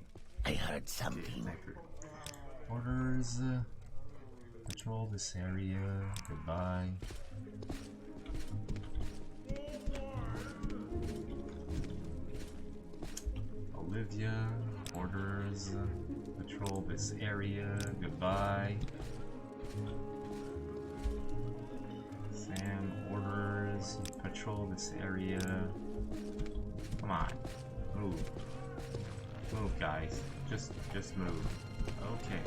I heard something. Orders, patrol this area, goodbye. Olivia, orders, patrol this area, goodbye. Sam, orders, patrol this area. Come on, move. Move, guys. Just move. Okay.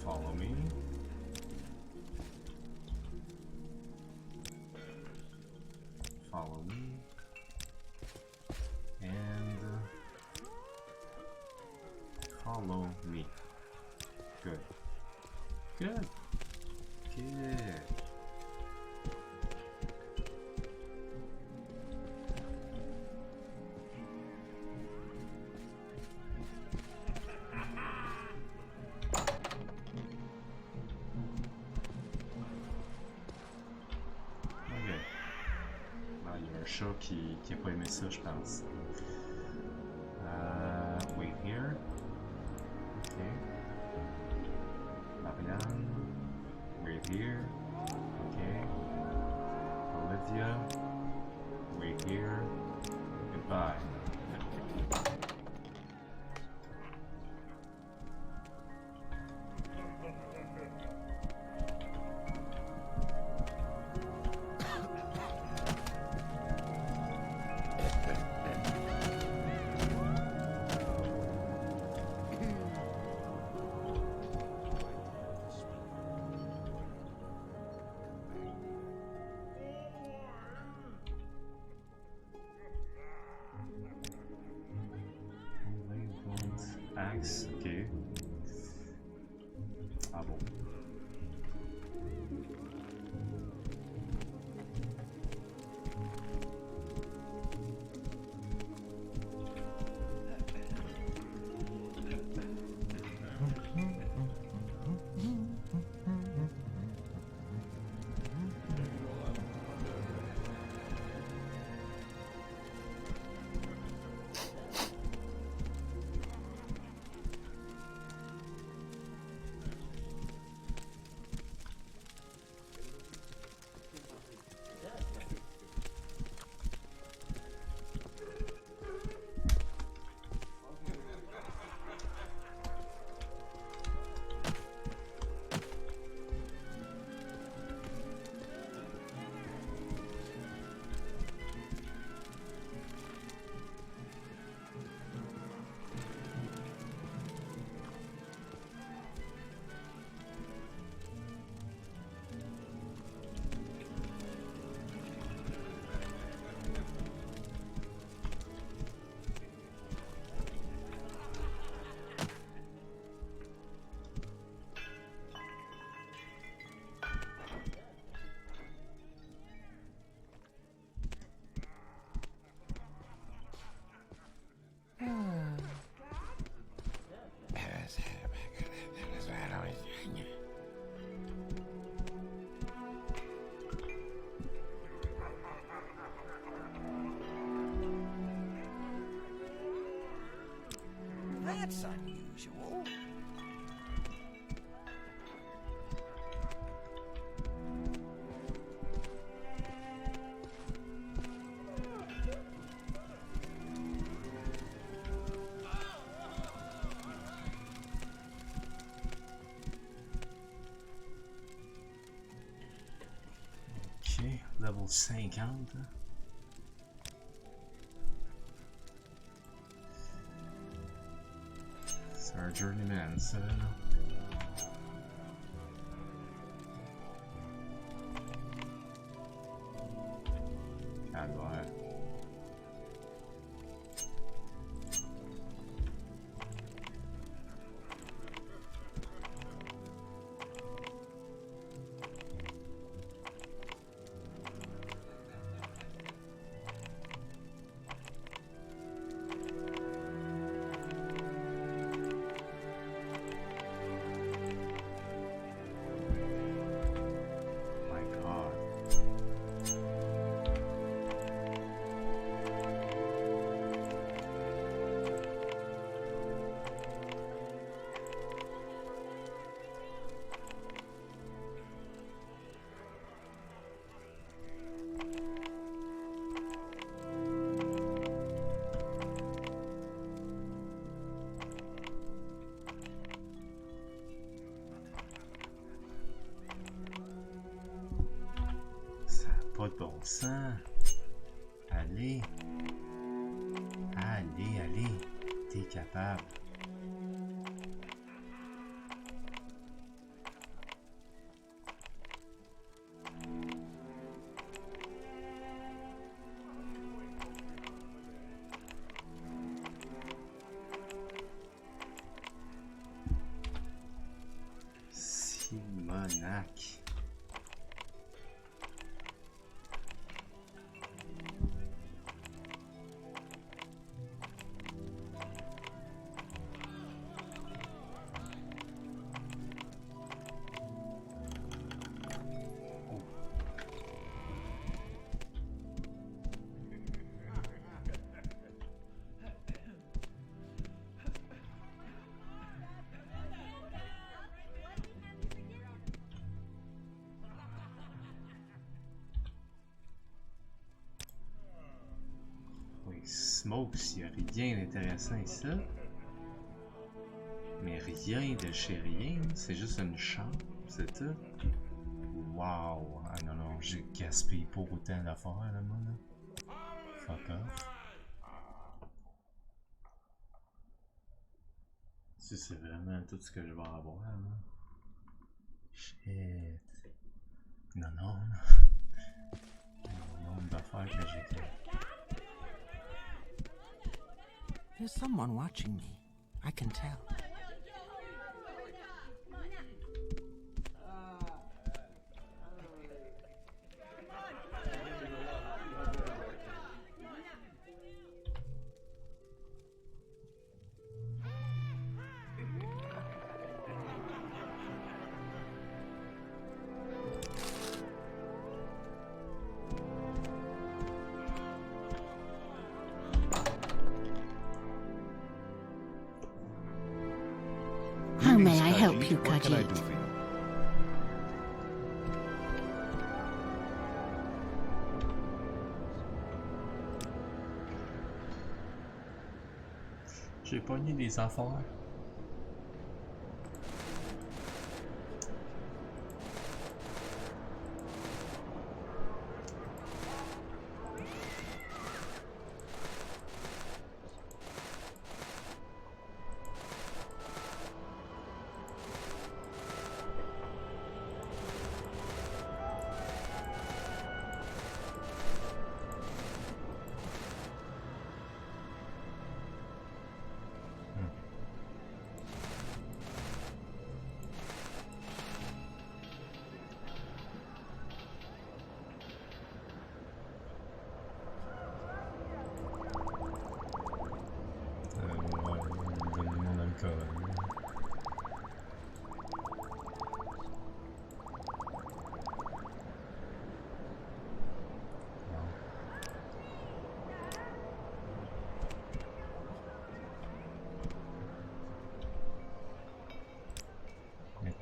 Follow me. Follow me. And follow me. Good. Good. Good. Chat qui a pas aimé ça, je pense. Wait here. Okay. Marianne. Wait here. Okay. Olivia. Wait here. Goodbye. Axe, ok. Ah bon. That's unusual. Ok, level 50. C'est un journeyman, ça, là. Caldera. My God. Ça n'a pas de bon sens. Allez. Allez, allez. T'es capable. Simonac. Oui, Smokes, il n'y a rien d'intéressant ici. Mais rien de chez rien, c'est juste une chambre, c'est tout. Wow! Ah non, non, j'ai gaspillé pour autant d'affaires, là, moi, là. Fuck off. Ça, c'est vraiment tout ce que je vais avoir, là. Shit. Non, non. Le nombre d'affaires que j'ai fait. There's someone watching me. I can tell. How may I help you, What can I do Khajiit? for you? J'ai pogné des affaires.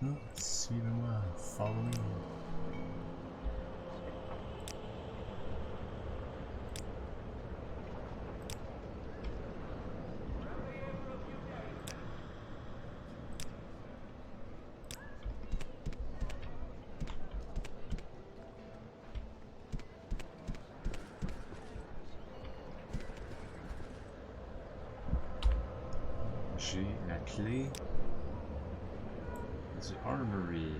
maintenant, suivez-moi, follow me. J'ai la clé du armory.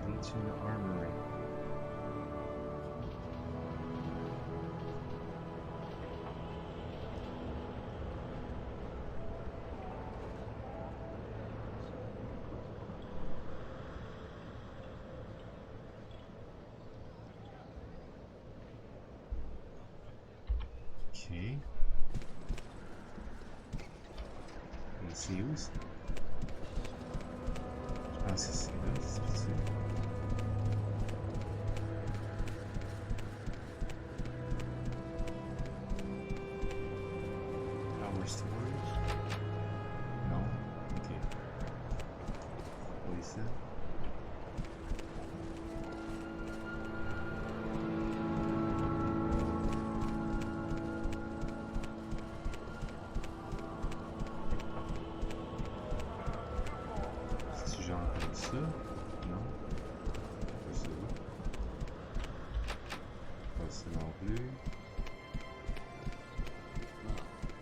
Into the armory. Ok. Et c'est où ça? Je pense que c'est là, c'est possible. Power storage? Non? Ok. Oui, ça. C'est genre comme ça? Non? Pas ça. Pas ça non plus.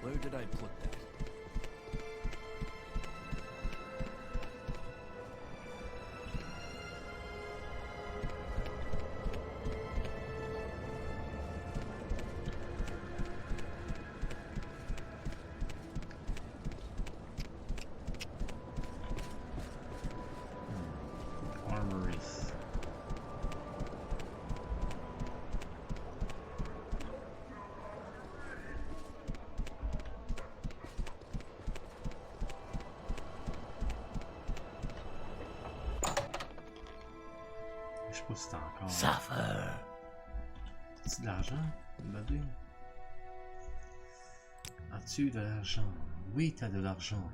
Where did I put that? Armory. Je sais pas si c'est encore. Suffer. As-tu de l'argent, bébé? As-tu de l'argent? Oui, t'as de l'argent.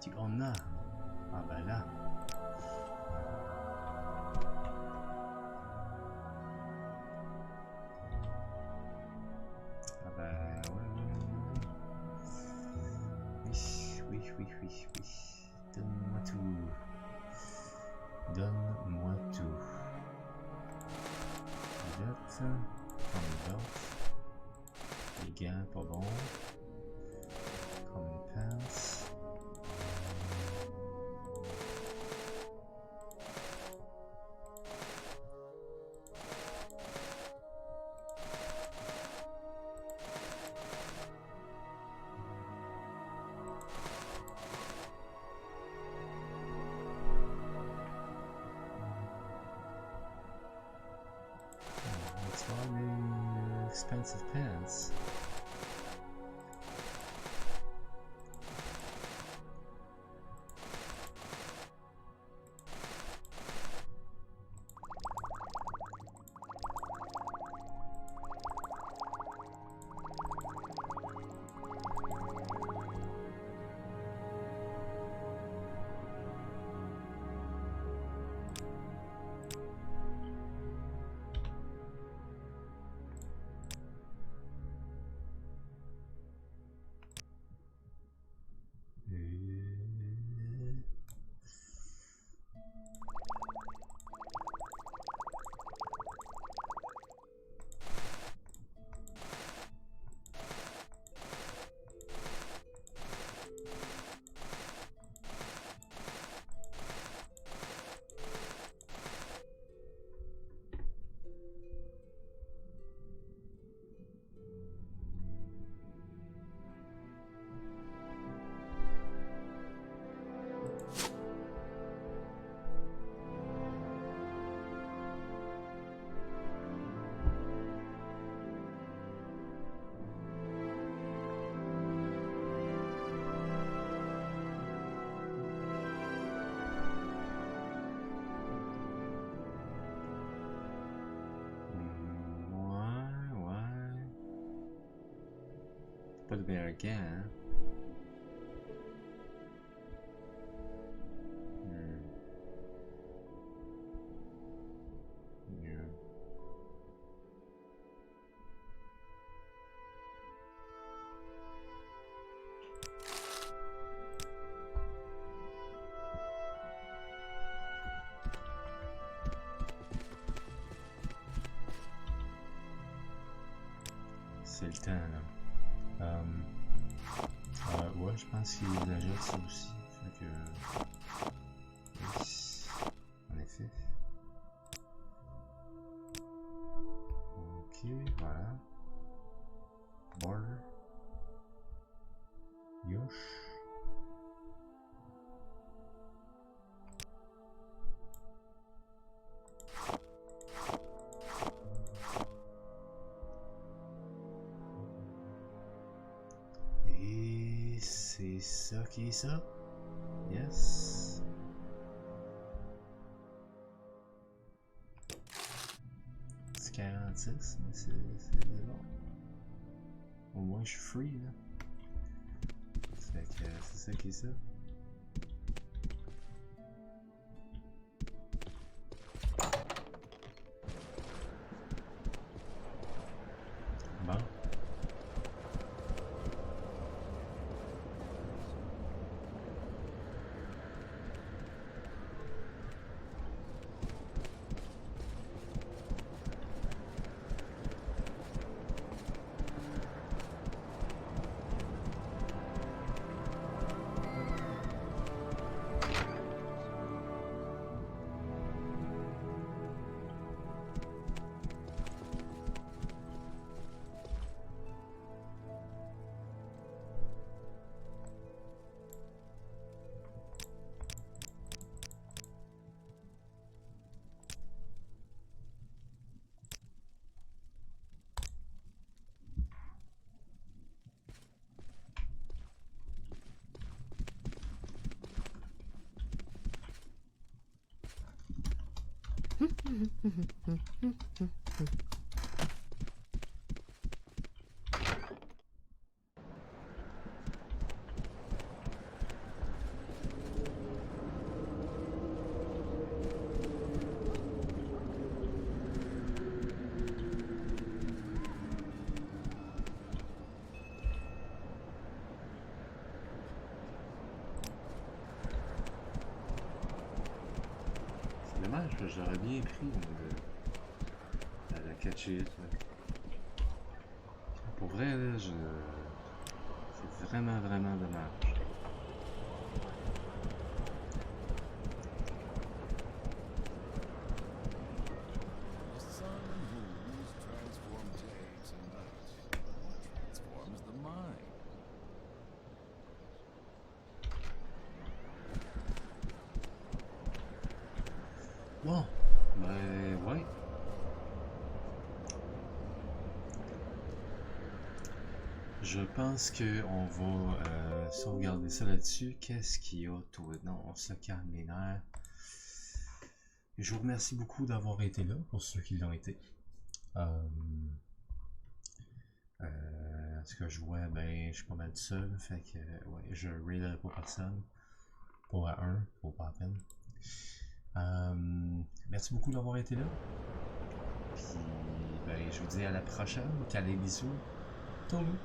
Tu en as. Ah ben là. Ah ben ouais. Oui. Donne-moi tout. Donne-moi tout. Pilote. Prends les gants, pas bon. Common pants. That's all expensive pants. pas de meilleur gant, hein? C'est le temps, là. Ouais, je pense qu'il ajoute ça aussi. Fait que... Oui, en effet. Ok, voilà. Border. Yosh. C'est ça qui est ça? Yes. C'est 46, mais c'est bon. Au moins je suis free là. Fait que c'est ça qui est ça. Bon. Dommage, j'aurais bien pris la 4G. Pour vrai, là, c'est vraiment dommage. Bon, ben ouais. Je pense qu'on va sauvegarder ça là-dessus. Qu'est-ce qu'il y a, toi? Non, on se calme les nerfs. Et je vous remercie beaucoup d'avoir été là, pour ceux qui l'ont été. En tout cas, je vois, ben, je suis pas mal tout seul. Fait que, ouais, je raiderai pas personne. Pas à un, pas à peine. Merci beaucoup d'avoir été là. Puis, ben, je vous dis à la prochaine. Calez bisous. Tournou.